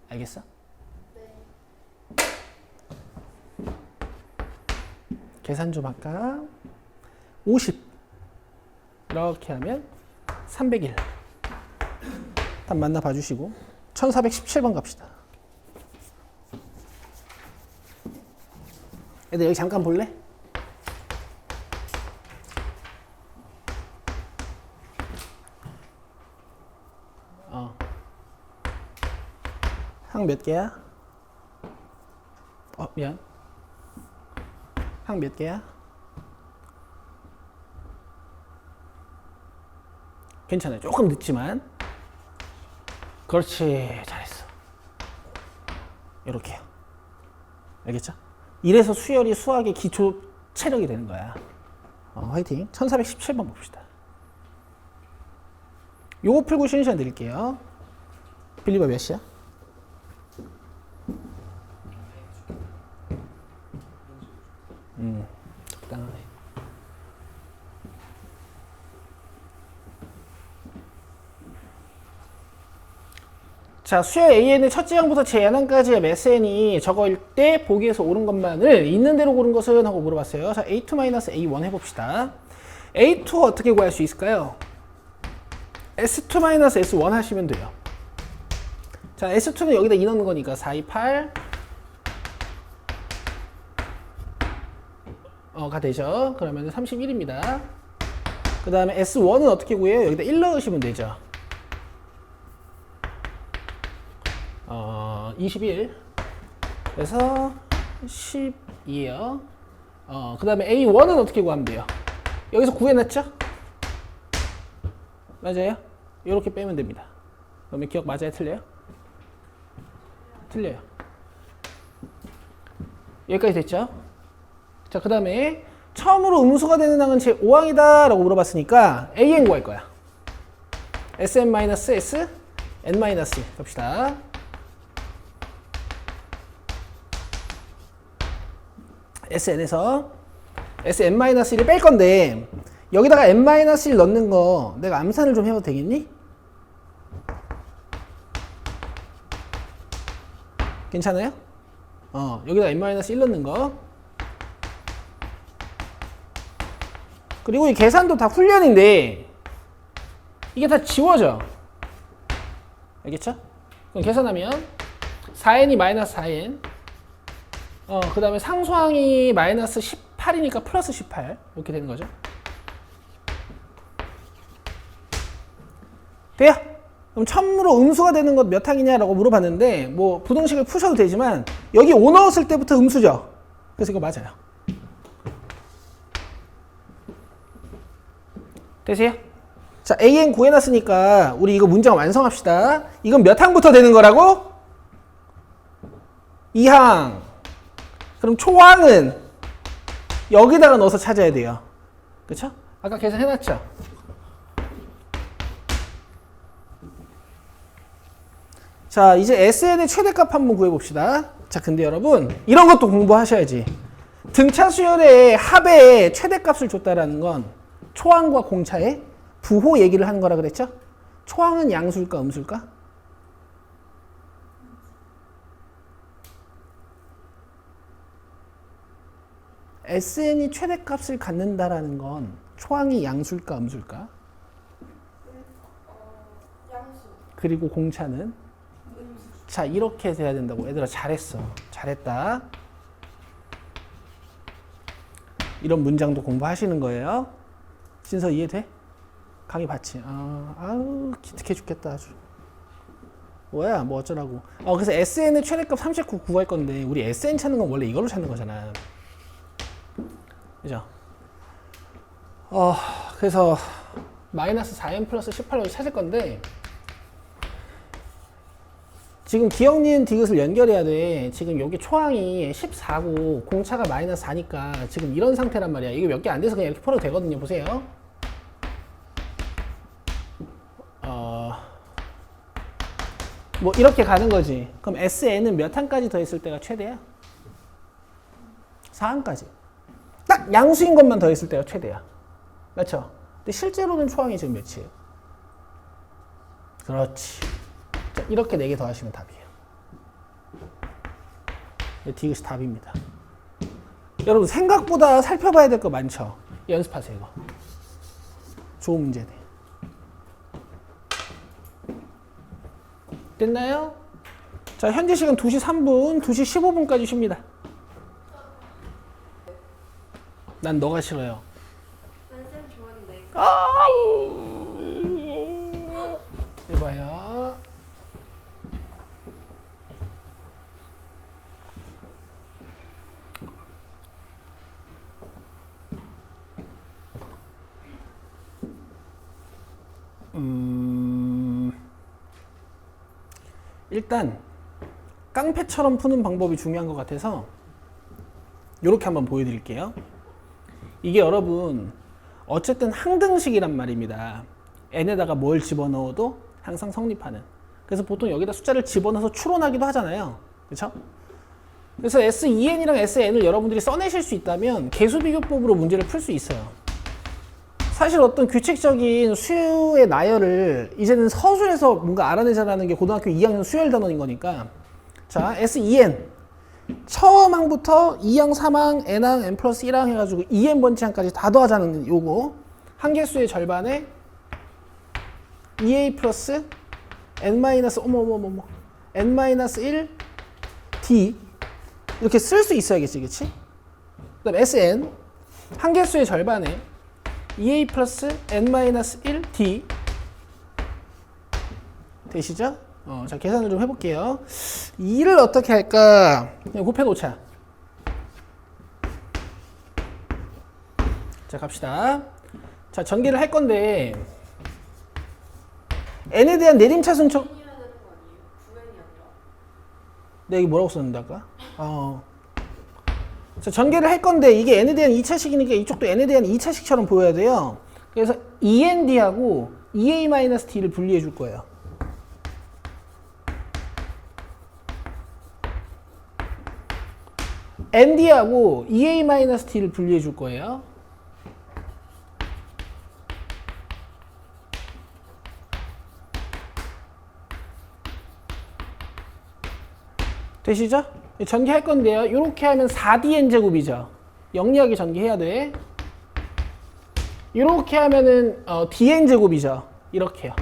알겠어? 네. 계산 좀 할까? 50 이렇게 하면 301. 답 만나 봐주시고 1417번 갑시다. 애들 여기 잠깐 볼래? 항 몇 개야? 미안. 항 몇 개야? 괜찮아요. 조금 늦지만. 그렇지. 잘했어. 이렇게요. 알겠죠? 이래서 수열이 수학의 기초 체력이 되는 거야. 화이팅. 1417번 봅시다. 요거 풀고 쉬는 시간 드릴게요. 빌리버 몇이야? 적당하네. 자, 수열 AN의 첫째 항부터 제한항까지의 메센이 저거일 때 보기에서 옳은 것만을 있는 대로 고른 것은 하고 물어봤어요. 자, A2-A1 해봅시다. A2 어떻게 구할 수 있을까요? S2-S1 하시면 돼요. 자, S2는 여기다 2 넣는 거니까 4, 2, 8 가 되죠. 그러면 31입니다. 그 다음에 S1은 어떻게 구해요? 여기다 1 넣으시면 되죠. 21. 그래서 12예요. 그 다음에 A1은 어떻게 구하면 돼요? 여기서 구해놨죠? 맞아요? 이렇게 빼면 됩니다. 그러면 기억 맞아요? 틀려요? 틀려요. 여기까지 됐죠? 자, 그 다음에 처음으로 음수가 되는 항은 제5항이다 라고 물어봤으니까 AN 구할 거야. SM-S, N-1 갑시다. SN에서 SN-1을 뺄 건데 여기다가 N-1 넣는 거 내가 암산을 좀 해도 되겠니? 괜찮아요? 여기다 N-1 넣는 거. 그리고 이 계산도 다 훈련인데 이게 다 지워져. 알겠죠? 그럼 계산하면 4n이 마이너스 4n 그 다음에 상수항이 마이너스 18이니까 플러스 18 이렇게 되는 거죠. 돼요? 그럼 처음으로 음수가 되는 것 몇 항이냐라고 물어봤는데 뭐 부동식을 푸셔도 되지만 여기 5 넣었을 때부터 음수죠. 그래서 이거 맞아요. 되세요? 자, AN 구해놨으니까 우리 이거 문장 완성합시다. 이건 몇 항부터 되는 거라고? 2항. 그럼 초항은 여기다가 넣어서 찾아야 돼요. 그쵸? 아까 계산해놨죠? 자, 이제 SN의 최대값 한번 구해봅시다. 자, 근데 여러분 이런 것도 공부하셔야지. 등차 수열의 합의 최대값을 줬다라는 건 초항과 공차의 부호 얘기를 하는 거라 그랬죠? 초항은 양수일까 음수일까? SN이 최대값을 갖는다라는 건 초항이 양수일까 음수일까? 양수. 그리고 공차는? 음수. 자, 이렇게 돼야 된다고. 얘들아 잘했어. 잘했다. 이런 문장도 공부하시는 거예요. 진서 이해돼? 강의 봤지? 아우 기특해 죽겠다 아주. 뭐야 뭐 어쩌라고. 그래서 SN의 최대값 39 구할 건데 우리 SN 찾는 건 원래 이걸로 찾는 거잖아. 그죠? 그래서 마이너스 4n 플러스 18을 찾을 건데 지금 기억, 니은, 디귿을 연결해야 돼. 지금 여기 초항이 14고 공차가 마이너스 4니까 지금 이런 상태란 말이야. 이게 몇 개 안 돼서 그냥 이렇게 풀어도 되거든요. 보세요. 뭐 이렇게 가는 거지. 그럼 SN은 몇 항까지 더했을 때가 최대야? 4항까지. 딱 양수인 것만 더했을 때가 최대야. 맞죠? 근데 실제로는 초항이 지금 몇이에요? 그렇지. 자, 이렇게 4개 더하시면 답이에요. 디귿이 답입니다. 여러분 생각보다 살펴봐야 될 거 많죠? 연습하세요. 이거. 좋은 문제네. 됐나요? 자, 현재 시간 2시 3분, 2시 15분까지 쉽니다. 난 너가 싫어요. 쌤 좋아하는데. 이봐요. 일단 깡패처럼 푸는 방법이 중요한 것 같아서 이렇게 한번 보여드릴게요. 이게 여러분 어쨌든 항등식이란 말입니다. n에다가 뭘 집어넣어도 항상 성립하는. 그래서 보통 여기다 숫자를 집어넣어서 추론하기도 하잖아요. 그렇죠? 그래서 SEN이랑 SN을 여러분들이 써내실 수 있다면 개수비교법으로 문제를 풀 수 있어요. 사실 어떤 규칙적인 수의 나열을 이제는 서술에서 뭔가 알아내자라는 게 고등학교 2학년 수열 단원인 거니까. 자, SEN 처음 항부터 2항, 3항, n항, n 플러스 1항 해가지고 2n 번째 항까지 다 더하자는 요거. 한개수의 절반에 2a 플러스 n 마이너스 n 마이너스 1 d 이렇게 쓸 수 있어야겠지, 그치? 그다음 SN 한개수의 절반에 2a 플러스 n 마이너스 1 d 되시죠? 자, 계산을 좀 해볼게요. 2를 어떻게 할까? 그냥 곱해놓자. 자, 갑시다. 자, 전개를 할 건데 n에 대한 내림차순 척. 내가 여기 뭐라고 썼는데 아까? 자, 전개를 할 건데 이게 n에 대한 2차식이니까 이쪽도 n에 대한 2차식처럼 보여야 돼요. 그래서 2nd하고 2a-d를 분리해 줄 거예요. nd하고 2a-d를 분리해 줄 거예요. 되시죠? 전개할 건데요. 이렇게 하면 4dn 제곱이죠. 영리하게 전개해야 돼. 이렇게 하면은 dn 제곱이죠. 이렇게요.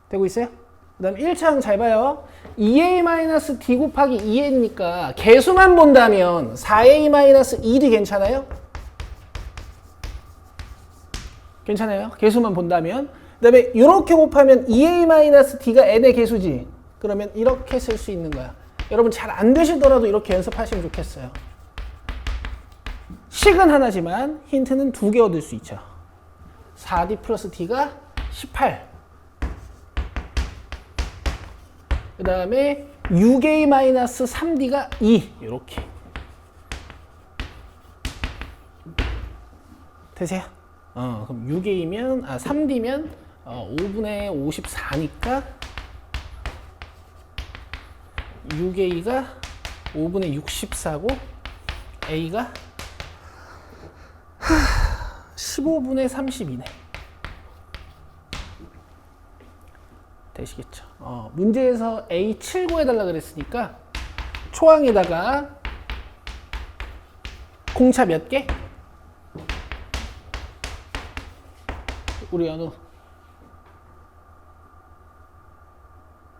되고 있어요? 그 다음 1차항 잘 봐요. 2a-d 곱하기 2n이니까 개수만 본다면 4a-2d 괜찮아요? 괜찮아요? 개수만 본다면. 그 다음에 이렇게 곱하면 2a-d가 n의 개수지. 그러면 이렇게 쓸 수 있는 거야. 여러분 잘 안 되시더라도 이렇게 연습하시면 좋겠어요. 식은 하나지만 힌트는 2개 얻을 수 있죠. 4d 플러스 d가 18. 그 다음에 6a-3d가 2. 이렇게. 되세요? 그럼 6a면 3d면 5분의 54니까 6a가 5분의 64고 a가 15분의 32네. 되시겠죠? 문제에서 a 7 구해달라 그랬으니까 초항에다가 공차 몇 개? 우리 연우.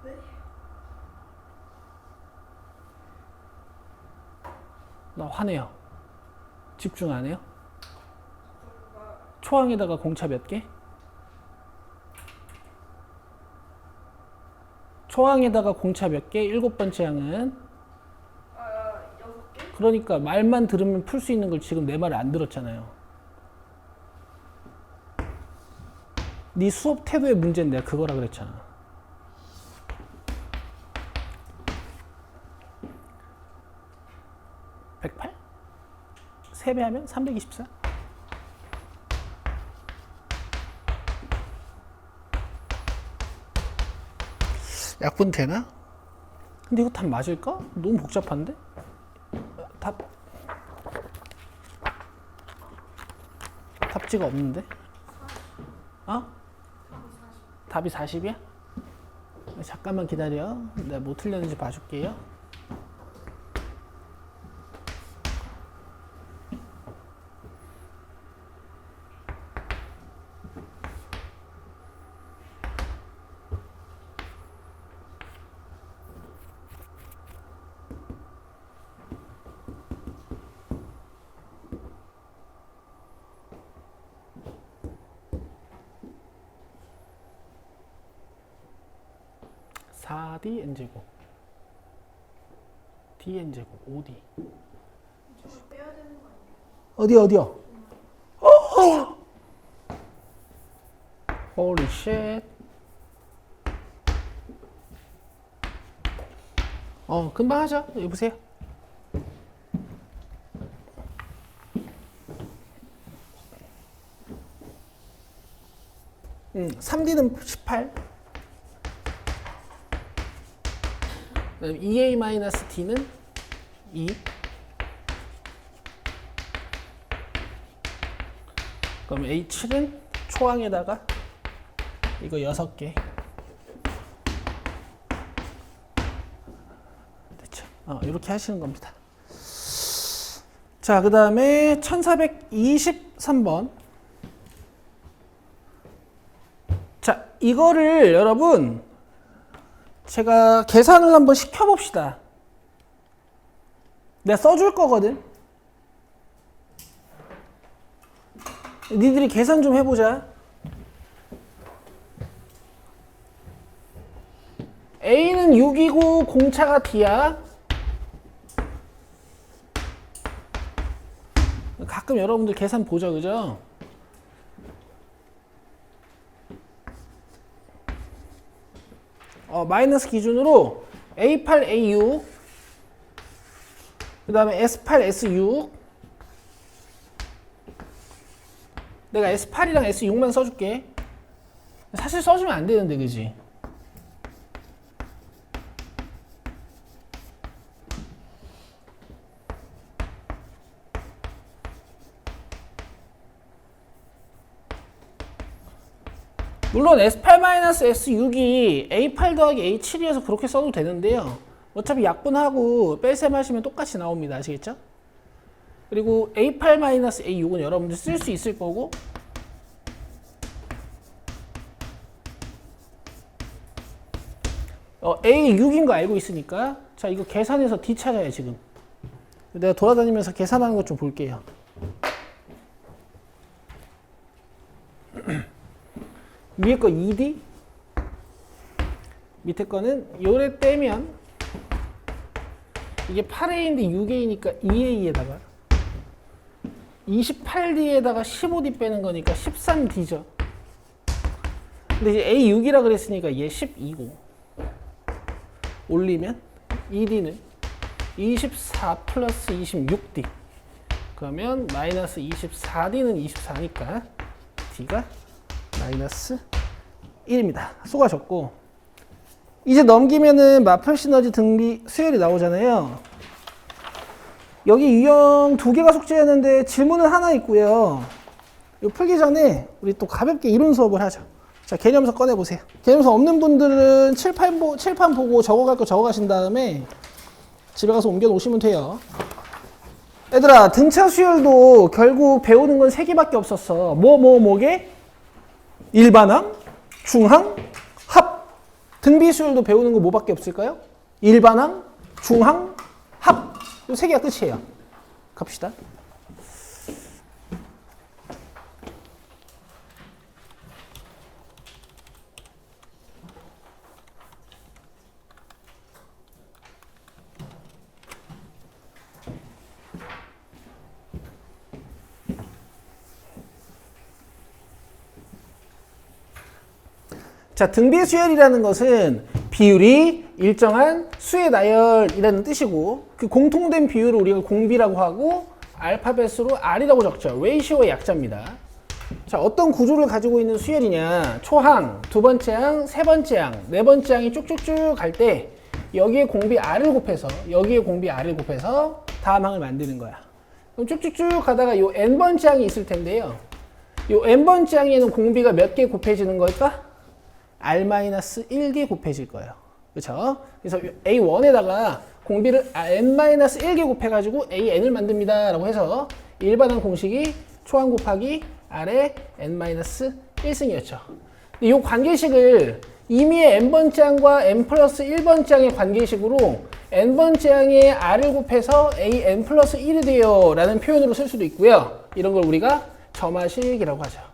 네? 나 화내요. 집중 안 해요? 초항에다가 공차 몇 개? 초항에다가 공차 몇 개? 7번째 항은? 6개? 그러니까 말만 들으면 풀 수 있는 걸 지금 내 말을 안 들었잖아요. 네 수업 태도의 문제는 내가 그거라 그랬잖아. (108) 3배 하면 324? 약분 되나? 근데 이거 답 맞을까? 너무 복잡한데? 답지가 없는데? 어? 답이 40이야? 잠깐만 기다려. 내가 뭐 틀렸는지 봐줄게요. (4d) n제곱 dn제곱 5d 저거 빼야 되는 거 어디요? 아니에요? Holy shit. 금방 하죠. 여보세요. 3D는 18. 그다음에 2A-D는 2. 그럼 A7은 초항에다가 이거 6개. 됐죠? 이렇게 하시는 겁니다. 자, 그 다음에 1423번. 자, 이거를 여러분 제가 계산을 한번 시켜봅시다. 내가 써줄 거거든. 니들이 계산 좀 해보자. A는 6이고 공차가 D야. 가끔 여러분들 계산 보죠, 그죠? 마이너스 기준으로 A8, A6, 그 다음에 S8, S6. 내가 S8이랑 S6만 써줄게. 사실 써주면 안 되는데, 그지? 물론 S8-S6이 A8 더하기 A7이어서 그렇게 써도 되는데요. 어차피 약분하고 뺄셈 하시면 똑같이 나옵니다. 아시겠죠? 그리고 A8-A6은 여러분들 쓸 수 있을 거고, A6인 거 알고 있으니까, 자, 이거 계산해서 D 찾아요, 지금. 내가 돌아다니면서 계산하는 것 좀 볼게요. 위에 거 2D, 밑에 거는 요래 떼면 이게 8A인데 6A니까 2A에다가 28D에다가 15D 빼는 거니까 13D죠. 근데 이제 A6이라 그랬으니까 얘 12고 올리면 2D는 24 플러스 26D. 그러면 마이너스 24D는 24니까 D가 마이너스 1입니다. 수고하셨고, 이제 넘기면은 마플 시너지 등비 수열이 나오잖아요. 여기 유형 2개가 숙제였는데 질문은 하나 있고요. 이 풀기 전에 우리 또 가볍게 이론 수업을 하죠. 자, 개념서 꺼내보세요. 개념서 없는 분들은 칠판 보고 적어갈 거 적어가신 다음에 집에 가서 옮겨 놓으시면 돼요. 얘들아, 등차 수열도 결국 배우는 건 3개밖에 없었어. 뭐게? 일반항, 중항, 합. 등비 수열도 배우는 거 뭐밖에 없을까요? 일반항, 중항, 합. 이 3개가 끝이에요. 갑시다. 자, 등비 수열이라는 것은 비율이 일정한 수의 나열이라는 뜻이고 그 공통된 비율을 우리가 공비라고 하고 알파벳으로 R이라고 적죠. 레이시오의 약자입니다. 자, 어떤 구조를 가지고 있는 수열이냐. 초항, 두 번째 항, 세 번째 항, 네 번째 항이 쭉쭉쭉 갈 때 여기에 공비 R을 곱해서 여기에 공비 R을 곱해서 다음 항을 만드는 거야. 그럼 쭉쭉쭉 가다가 요 n번째 항이 있을 텐데요. 요 n번째 항에는 공비가 몇 개 곱해지는 걸까? R-1개 곱해질 거예요. 그렇죠? 그래서 A1에다가 공비를 n-1개 곱해가지고 AN을 만듭니다. 라고 해서 일반항 공식이 초항 곱하기 R의 n-1승이었죠. 이 관계식을 임의의 n번째 항과 n 플러스 1번째 항의 관계식으로 n번째 항에 R을 곱해서 AN 플러스 1이 돼요. 라는 표현으로 쓸 수도 있고요. 이런 걸 우리가 점화식이라고 하죠.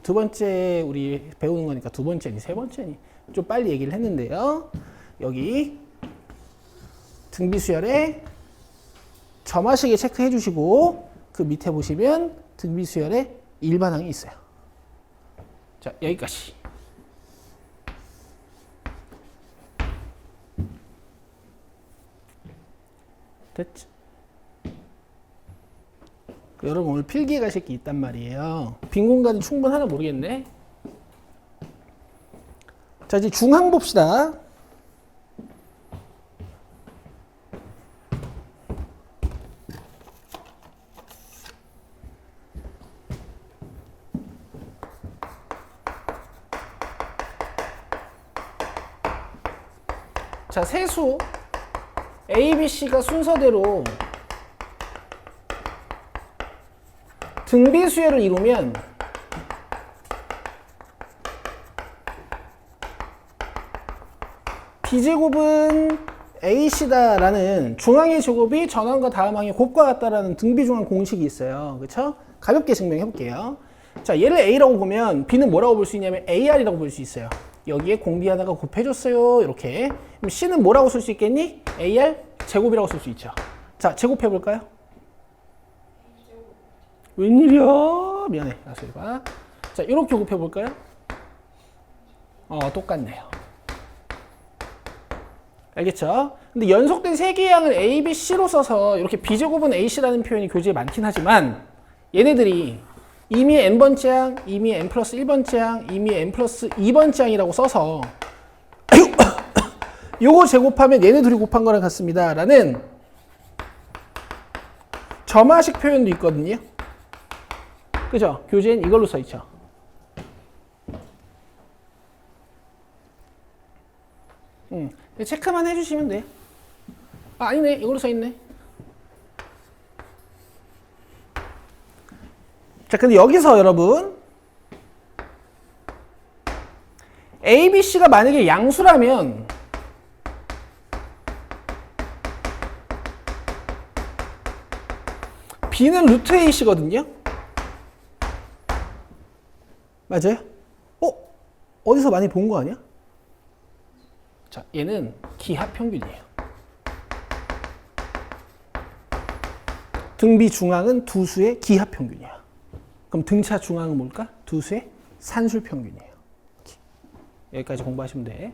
두 번째 우리 배우는 거니까 두 번째니 세 번째니 좀 빨리 얘기를 했는데요. 여기 등비수열에 점화식에 체크해 주시고 그 밑에 보시면 등비수열에 일반항이 있어요. 자, 여기까지. 됐죠? 여러분 오늘 필기에 가실 게 있단 말이에요. 빈 공간이 충분하나 모르겠네. 자, 이제 중항 봅시다. 자, 세수 A, B, C가 순서대로 등비수열을 이루면 B제곱은 AC다라는 중항의 제곱이 전항과 다음항의 곱과 같다라는 등비중항 공식이 있어요. 그렇죠? 가볍게 증명해 볼게요. 자, 얘를 A라고 보면 B는 뭐라고 볼 수 있냐면 AR이라고 볼 수 있어요. 여기에 공비 하나가 곱해줬어요. 이렇게. 그럼 C는 뭐라고 쓸 수 있겠니? AR 제곱이라고 쓸 수 있죠. 자, 제곱해 볼까요? 웬일이야? 미안해. 알았어, 봐. 자, 이렇게 곱해 볼까요? 똑같네요. 알겠죠? 근데 연속된 세 개의 항을 A, B, C로 써서 이렇게 B제곱은 AC라는 표현이 교재에 많긴 하지만 얘네들이 이미 n번째 항, 이미 n 플러스 1번째 항, 이미 n 플러스 2번째 항이라고 써서 요거 제곱하면 얘네 둘이 곱한 거랑 같습니다. 라는 점화식 표현도 있거든요. 그죠? 교재엔 이걸로 써있죠. 체크만 해주시면 돼요. 아, 아니네. 이걸로 써있네. 자, 근데 여기서 여러분 A, B, C가 만약에 양수라면 B는 루트 AC거든요. 맞아요? 어디서 많이 본 거 아니야? 자, 얘는 기하평균이에요. 등비 중항은 두 수의 기하평균이야. 그럼 등차 중항은 뭘까? 두 수의 산술평균이에요. 여기까지 공부하시면 돼.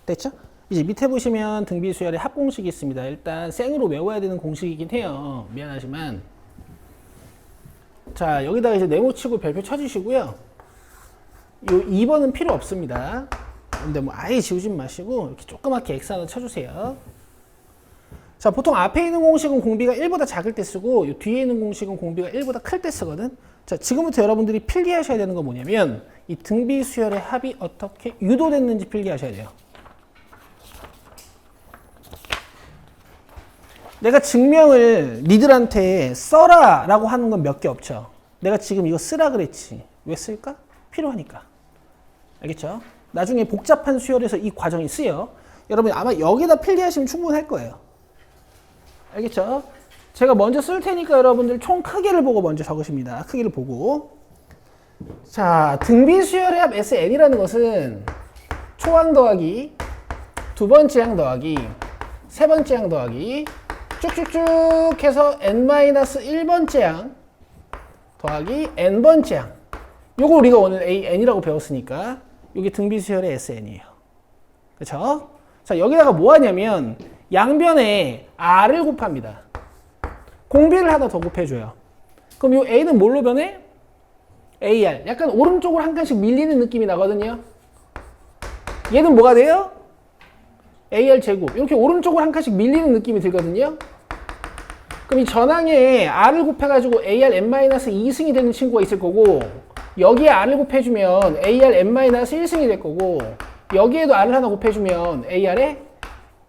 됐죠? 이제 밑에 보시면 등비수열의 합공식이 있습니다. 일단 생으로 외워야 되는 공식이긴 해요. 미안하지만 자, 여기다가 이제 네모치고 별표 쳐주시고요. 요 2번은 필요 없습니다. 근데 뭐 아예 지우지 마시고 이렇게 조그맣게 X 하나 쳐주세요. 자, 보통 앞에 있는 공식은 공비가 1보다 작을 때 쓰고 요 뒤에 있는 공식은 공비가 1보다 클 때 쓰거든. 자, 지금부터 여러분들이 필기하셔야 되는 건 뭐냐면 이 등비수열의 합이 어떻게 유도됐는지 필기하셔야 돼요. 내가 증명을 니들한테 써라 라고 하는 건 몇 개 없죠. 내가 지금 이거 쓰라 그랬지. 왜 쓸까? 필요하니까. 알겠죠? 나중에 복잡한 수열에서 이 과정이 쓰여. 여러분 아마 여기다 필기하시면 충분할 거예요. 알겠죠? 제가 먼저 쓸 테니까 여러분들 총 크기를 보고 먼저 적으십니다. 크기를 보고. 자, 등비수열의 합 SN이라는 것은 초항 더하기 두 번째 항 더하기 세 번째 항 더하기 쭉쭉쭉 해서 n-1번째 항 더하기 n번째 항. 요거 우리가 오늘 AN이라고 배웠으니까 이게 등비수열의 SN이에요. 그렇죠? 자, 여기다가 뭐 하냐면 양변에 R을 곱합니다. 공비를 하나 더 곱해줘요. 그럼 이 A는 뭘로 변해? AR. 약간 오른쪽으로 한 칸씩 밀리는 느낌이 나거든요. 얘는 뭐가 돼요? AR 제곱. 이렇게 오른쪽으로 한 칸씩 밀리는 느낌이 들거든요. 그럼 이 전항에 R을 곱해가지고 AR n-2승이 되는 친구가 있을 거고, 여기에 R을 곱해주면 AR n-1승이 될 거고, 여기에도 R을 하나 곱해주면 AR의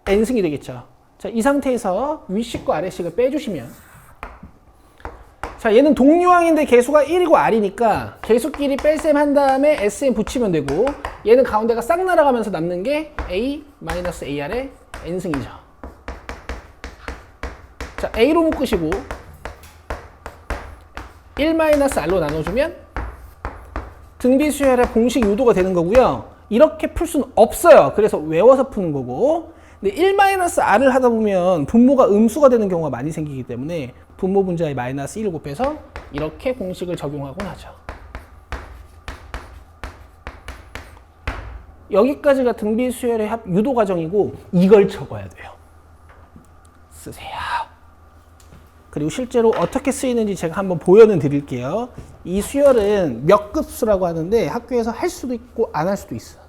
n승이 되겠죠. 자, 이 상태에서 윗식과 아래식을 빼주시면, 자, 얘는 동류항인데 개수가 1이고 R이니까 개수끼리 뺄셈 한 다음에 SM 붙이면 되고, 얘는 가운데가 싹 날아가면서 남는 게 A-AR의 n승이죠. 자, A로 묶으시고 1-R로 나눠주면 등비수열의 공식 유도가 되는 거고요. 이렇게 풀 수는 없어요. 그래서 외워서 푸는 거고. 근데 1-R을 하다 보면 분모가 음수가 되는 경우가 많이 생기기 때문에 분모 분자에 마이너스 1을 곱해서 이렇게 공식을 적용하곤 하죠. 여기까지가 등비수열의 합 유도 과정이고, 이걸 적어야 돼요. 쓰세요. 그리고 실제로 어떻게 쓰이는지 제가 한번 보여는 드릴게요. 이 수열은 몇 급수라고 하는데 학교에서 할 수도 있고 안 할 수도 있어.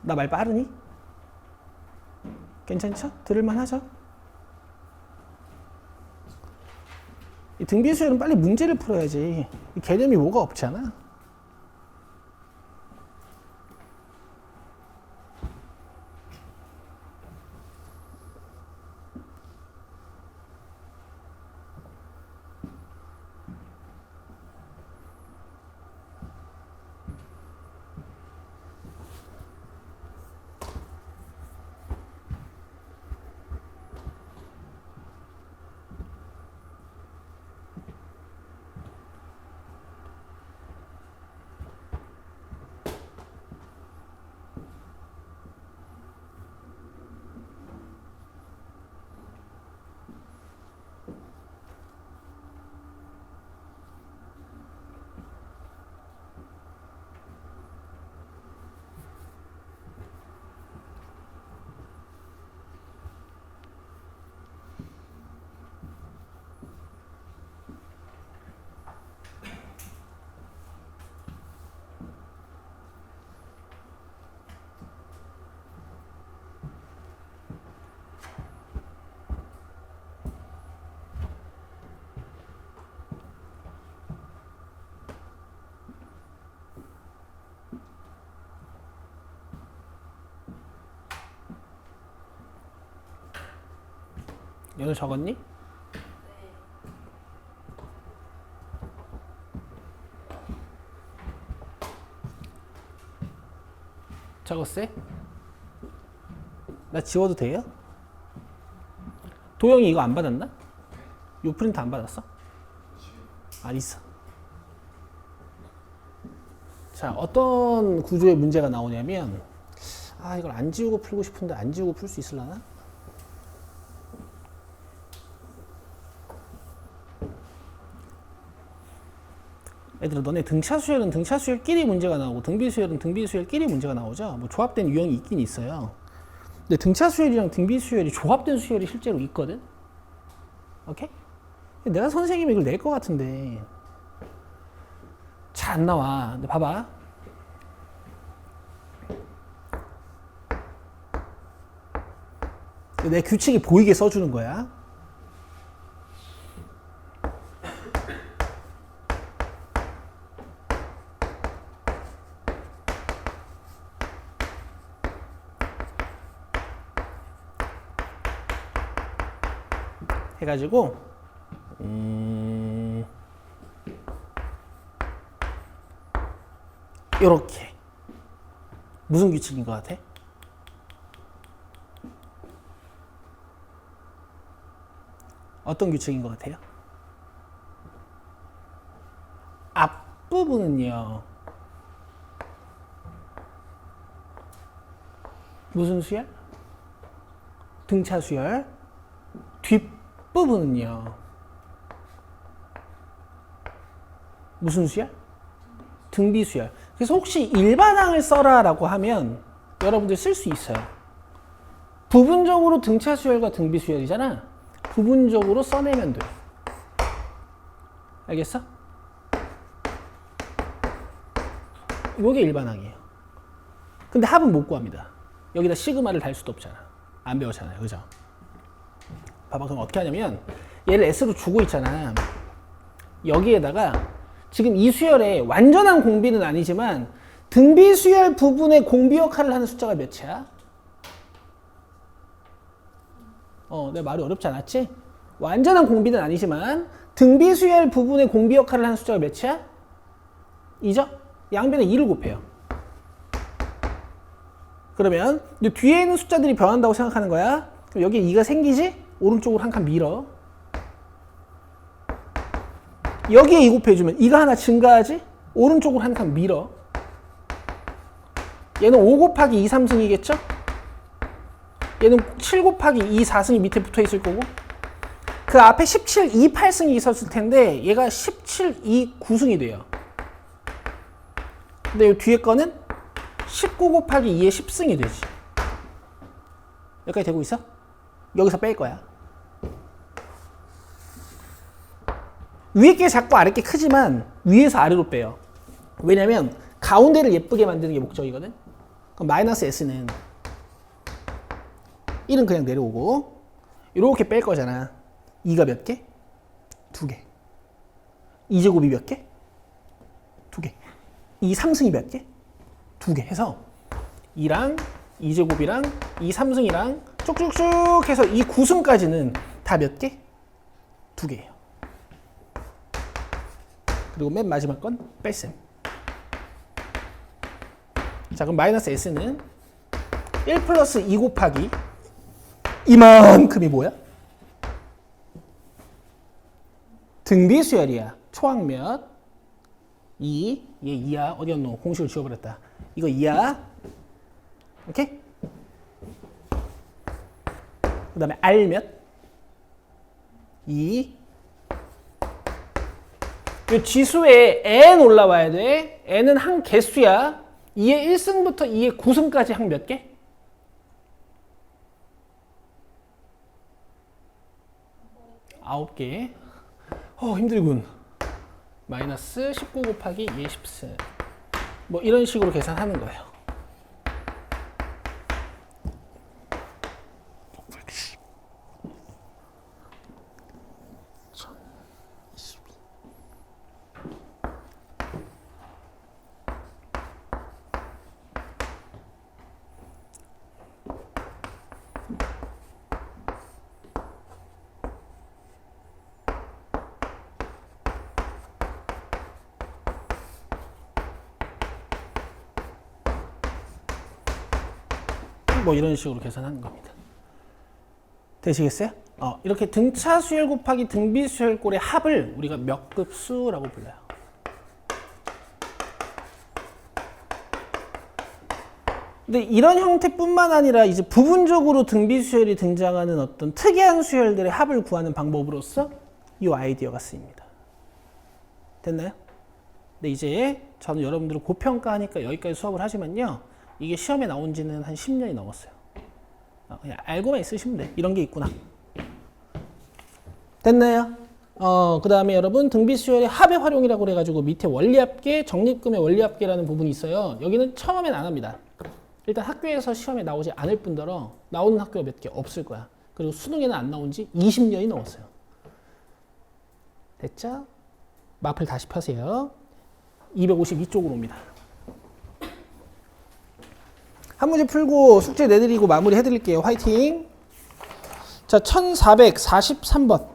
나 말 빠르니? 괜찮죠? 들을만 하죠? 이 등비수열은 빨리 문제를 풀어야지. 이 개념이 뭐가 없잖아. 연우 적었니? 적었어요? 나 지워도 돼요? 도영이 이거 안 받았나? 요 프린트 안 받았어? 안 있어. 자, 어떤 구조의 문제가 나오냐면, 아, 이걸 안 지우고 풀고 싶은데 안 지우고 풀 수 있으려나? 얘들아, 너네 등차수열은 등차수열끼리 문제가 나오고 등비수열은 등비수열끼리 문제가 나오죠. 뭐 조합된 유형이 있긴 있어요. 근데 등차수열이랑 등비수열이 조합된 수열이 실제로 있거든. 오케이? 내가 선생님이 이걸 낼 것 같은데 잘 안 나와. 근데 봐봐. 내 규칙이 보이게 써주는 거야. 해가지고 요렇게 무슨 규칙인 것 같아? 어떤 규칙인 것 같아요? 앞부분은요. 무슨 수열? 등차 수열. 뒷부분은요. 무슨 수열? 등비 수열. 그래서 혹시 일반항을 써라 라고 하면 여러분들 쓸 수 있어요. 부분적으로 등차 수열과 등비 수열이잖아. 부분적으로 써내면 돼. 알겠어? 이게 일반항이에요. 근데 합은 못 구합니다. 여기다 시그마를 달 수도 없잖아. 안 배웠잖아요. 그죠? 봐봐. 그럼 어떻게 하냐면 얘를 S로 주고 있잖아. 여기에다가 지금 이 수열에 완전한 공비는 아니지만 등비 수열 부분의 공비 역할을 하는 숫자가 몇이야? 내 말이 어렵지 않았지? 완전한 공비는 아니지만 등비 수열 부분의 공비 역할을 하는 숫자가 몇이야? 2죠? 양변에 2를 곱해요. 그러면 뒤에 있는 숫자들이 변한다고 생각하는 거야. 그럼 여기에 2가 생기지? 오른쪽으로 한 칸 밀어. 여기에 2 곱해주면 2가 하나 증가하지? 오른쪽으로 한 칸 밀어. 얘는 5 곱하기 2, 3승이겠죠? 얘는 7 곱하기 2, 4승이 밑에 붙어 있을 거고, 그 앞에 17, 2, 8승이 있었을 텐데 얘가 17, 2, 9승이 돼요. 근데 이 뒤에 거는 19 곱하기 2에 10승이 되지. 여기까지 되고 있어? 여기서 뺄 거야. 위에 게 작고 아래 게 크지만 위에서 아래로 빼요. 왜냐면 가운데를 예쁘게 만드는 게 목적이거든. 그럼 마이너스 S는 1은 그냥 내려오고 이렇게 뺄 거잖아. 2가 몇 개? 2개. 2제곱이 몇 개? 2개. 2, 3승이 몇 개? 2개 해서 2랑 2제곱이랑 2, 3승이랑 쭉쭉쭉 해서 이 9승까지는 다 몇 개? 2개예요. 그리고 맨 마지막 건 뺄셈. 자, 그럼 마이너스 S는 1 플러스 2 곱하기 이만큼이 뭐야? 등비 수열이야. 초항 몇? 2. 얘 2야. 어디였노? 공식을 지워버렸다. 이거 2야. 오케이? 그 다음에 R 몇? 2. 이 지수에 n 올라와야 돼. n은 한 개수야. 2의 1승부터 2의 9승까지 한 몇 개? 아홉 개. 힘들군. 마이너스 19 곱하기 2의 10승. 뭐 이런 식으로 계산하는 거예요. 뭐 이런 식으로 계산하는 겁니다. 되시겠어요? 이렇게 등차 수열 곱하기 등비 수열꼴의 합을 우리가 몇 급수라고 불러요. 근데 이런 형태뿐만 아니라 이제 부분적으로 등비 수열이 등장하는 어떤 특이한 수열들의 합을 구하는 방법으로서 이 아이디어가 쓰입니다. 됐나요? 근데 이제 저는 여러분들을 고평가하니까 여기까지 수업을 하지만요. 이게 시험에 나온 지는 한 10년이 넘었어요. 그냥 알고만 있으시면 돼. 이런 게 있구나. 됐나요? 그 다음에 여러분 등비수열의 합의 활용이라고 그래가지고 밑에 원리합계, 적립금의 원리합계라는 부분이 있어요. 여기는 처음엔 안 합니다. 일단 학교에서 시험에 나오지 않을 뿐더러 나오는 학교가 몇 개 없을 거야. 그리고 수능에는 안 나온 지 20년이 넘었어요. 됐죠? 마플 다시 펴세요. 252쪽으로 옵니다. 한 문제 풀고 숙제 내드리고 마무리 해드릴게요. 화이팅! 자, 1443번.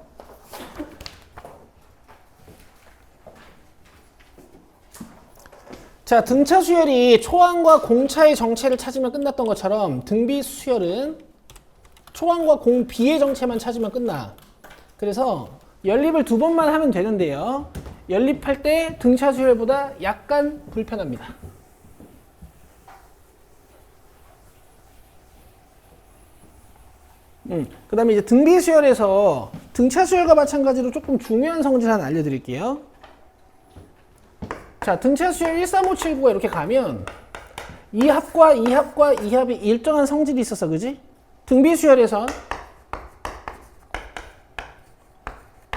자, 등차 수열이 초항과 공차의 정체를 찾으면 끝났던 것처럼 등비 수열은 초항과 공비의 정체만 찾으면 끝나. 그래서 연립을 2번만 하면 되는데요. 연립할 때 등차 수열보다 약간 불편합니다. 그 다음에 이제 등비 수열에서 등차 수열과 마찬가지로 조금 중요한 성질 하나 알려드릴게요. 자, 등차 수열 13579가 이렇게 가면 이 합과 이 합과 이 합이 일정한 성질이 있었어, 그지? 등비 수열에서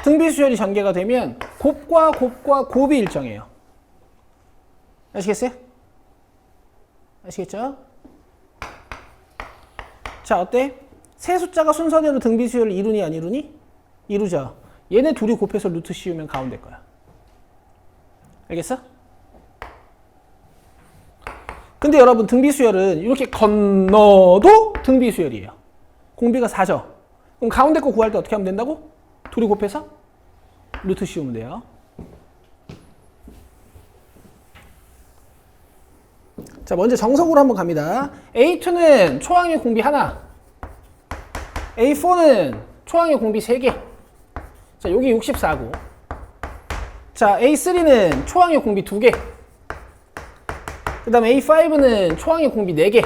등비 수열이 전개가 되면 곱과 곱과 곱이 일정해요. 아시겠어요? 아시겠죠? 자, 어때? 세 숫자가 순서대로 등비 수열을 이루니 안 이루니? 이루죠. 얘네 둘이 곱해서 루트 씌우면 가운데 거야. 알겠어? 근데 여러분 등비 수열은 이렇게 건너도 등비 수열이에요. 공비가 4죠. 그럼 가운데 거 구할 때 어떻게 하면 된다고? 둘이 곱해서 루트 씌우면 돼요. 자, 먼저 정석으로 한번 갑니다. A2는 초항의 공비 하나, A4는 초항의 공비 3개. 자, 여기 64고. 자, A3는 초항의 공비 2개. 그 다음에 A5는 초항의 공비 4개.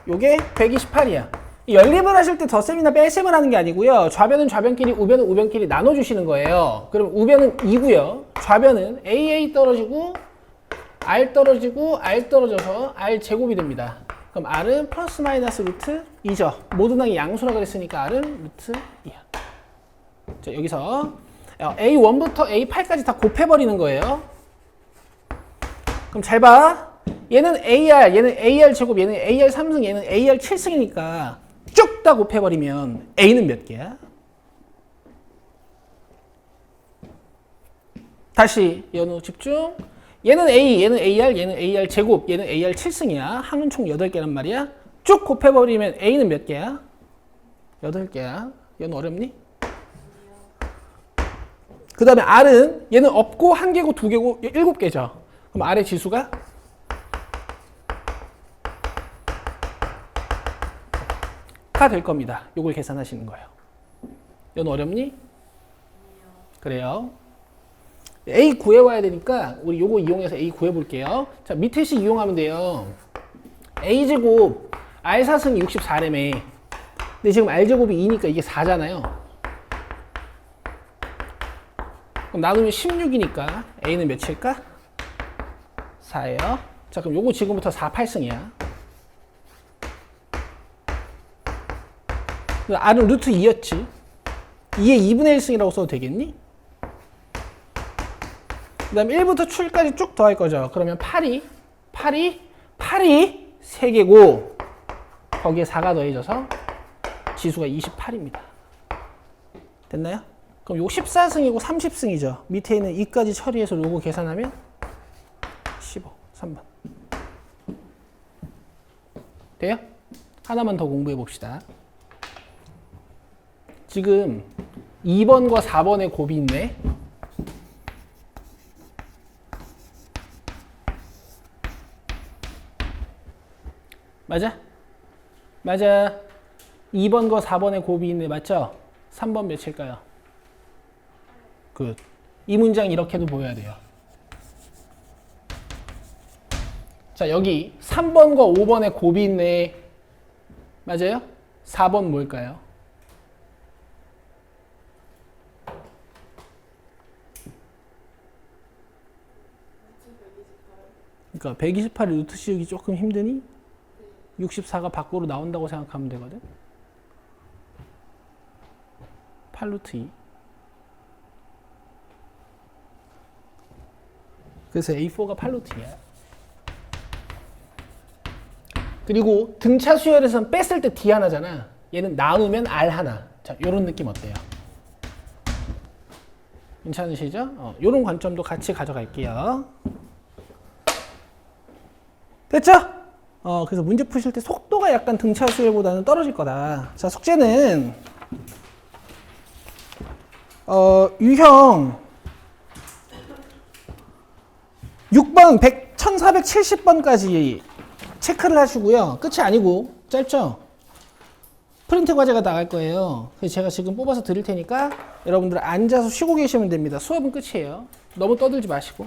요게 128이야. 연립을 하실 때 덧셈이나 뺄셈을 하는 게 아니고요. 좌변은 좌변끼리, 우변은 우변끼리 나눠주시는 거예요. 그럼 우변은 2고요. 좌변은 AA 떨어지고 R 떨어지고 R 떨어져서 R 제곱이 됩니다. 그럼 R은 플러스 마이너스 루트 2죠. 모든 항이 양수라 그랬으니까 R은 루트 2야. 자, 여기서 A1부터 A8까지 다 곱해버리는 거예요. 그럼 잘 봐. 얘는 AR, 얘는 AR 제곱, 얘는 AR 3승, 얘는 AR 7승이니까 쭉 다 곱해버리면 A는 몇 개야? 다시 연우 집중. 얘는 A, 얘는 AR, 얘는 AR 제곱, 얘는 AR 7승이야. 항은 총 8개란 말이야. 쭉 곱해버리면 A는 몇 개야? 8개야. 얘는 어렵니? 그 다음에 R은 얘는 없고 1개고 2개고 7개죠. 그럼 R의 지수가? 가 될 겁니다. 요걸 계산하시는 거예요. 얘는 어렵니? 그래요. A 구해와야 되니까 우리 요거 이용해서 A 구해볼게요. 자, 밑에 식 이용하면 돼요. A제곱 R4승이 64라며. 근데 지금 R제곱이 2니까 이게 4잖아요. 그럼 나누면 16이니까 A는 몇일까? 4예요. 자, 그럼 요거 지금부터 4, 8승이야. R은 루트 2였지. 2의 2분의 1승이라고 써도 되겠니? 그 다음에 1부터 출까지 쭉 더할 거죠. 그러면 8이 3개고 거기에 4가 더해져서 지수가 28입니다. 됐나요? 그럼 요거 14승이고 30승이죠. 밑에 있는 2까지 처리해서 요거 계산하면 15, 3번. 돼요? 하나만 더 공부해 봅시다. 지금 2번과 4번의 곱이 있네. 맞아? 맞아. 2번과 4번의 곱이 있네. 맞죠? 3번 몇일까요? 굿. 이 문장 이렇게도 보여야 돼요. 자, 여기 3번과 5번의 곱이 있네. 맞아요? 4번 뭘까요? 그러니까 128을 루트 씌우기 조금 힘드니? 64가 밖으로 나온다고 생각하면 되거든. 8루트 2. 그래서 A4가 8루트 2야. 그리고 등차 수열에서는 뺐을 때 D 하나잖아. 얘는 나누면 R 하나. 자, 요런 느낌 어때요? 괜찮으시죠? 요런 관점도 같이 가져갈게요. 됐죠? 그래서 문제 푸실 때 속도가 약간 등차 수열보다는 떨어질 거다. 자, 숙제는 유형 6번 1470번까지 체크를 하시고요. 끝이 아니고 짧죠? 프린트 과제가 나갈 거예요. 그래서 제가 지금 뽑아서 드릴 테니까 여러분들 앉아서 쉬고 계시면 됩니다. 수업은 끝이에요. 너무 떠들지 마시고.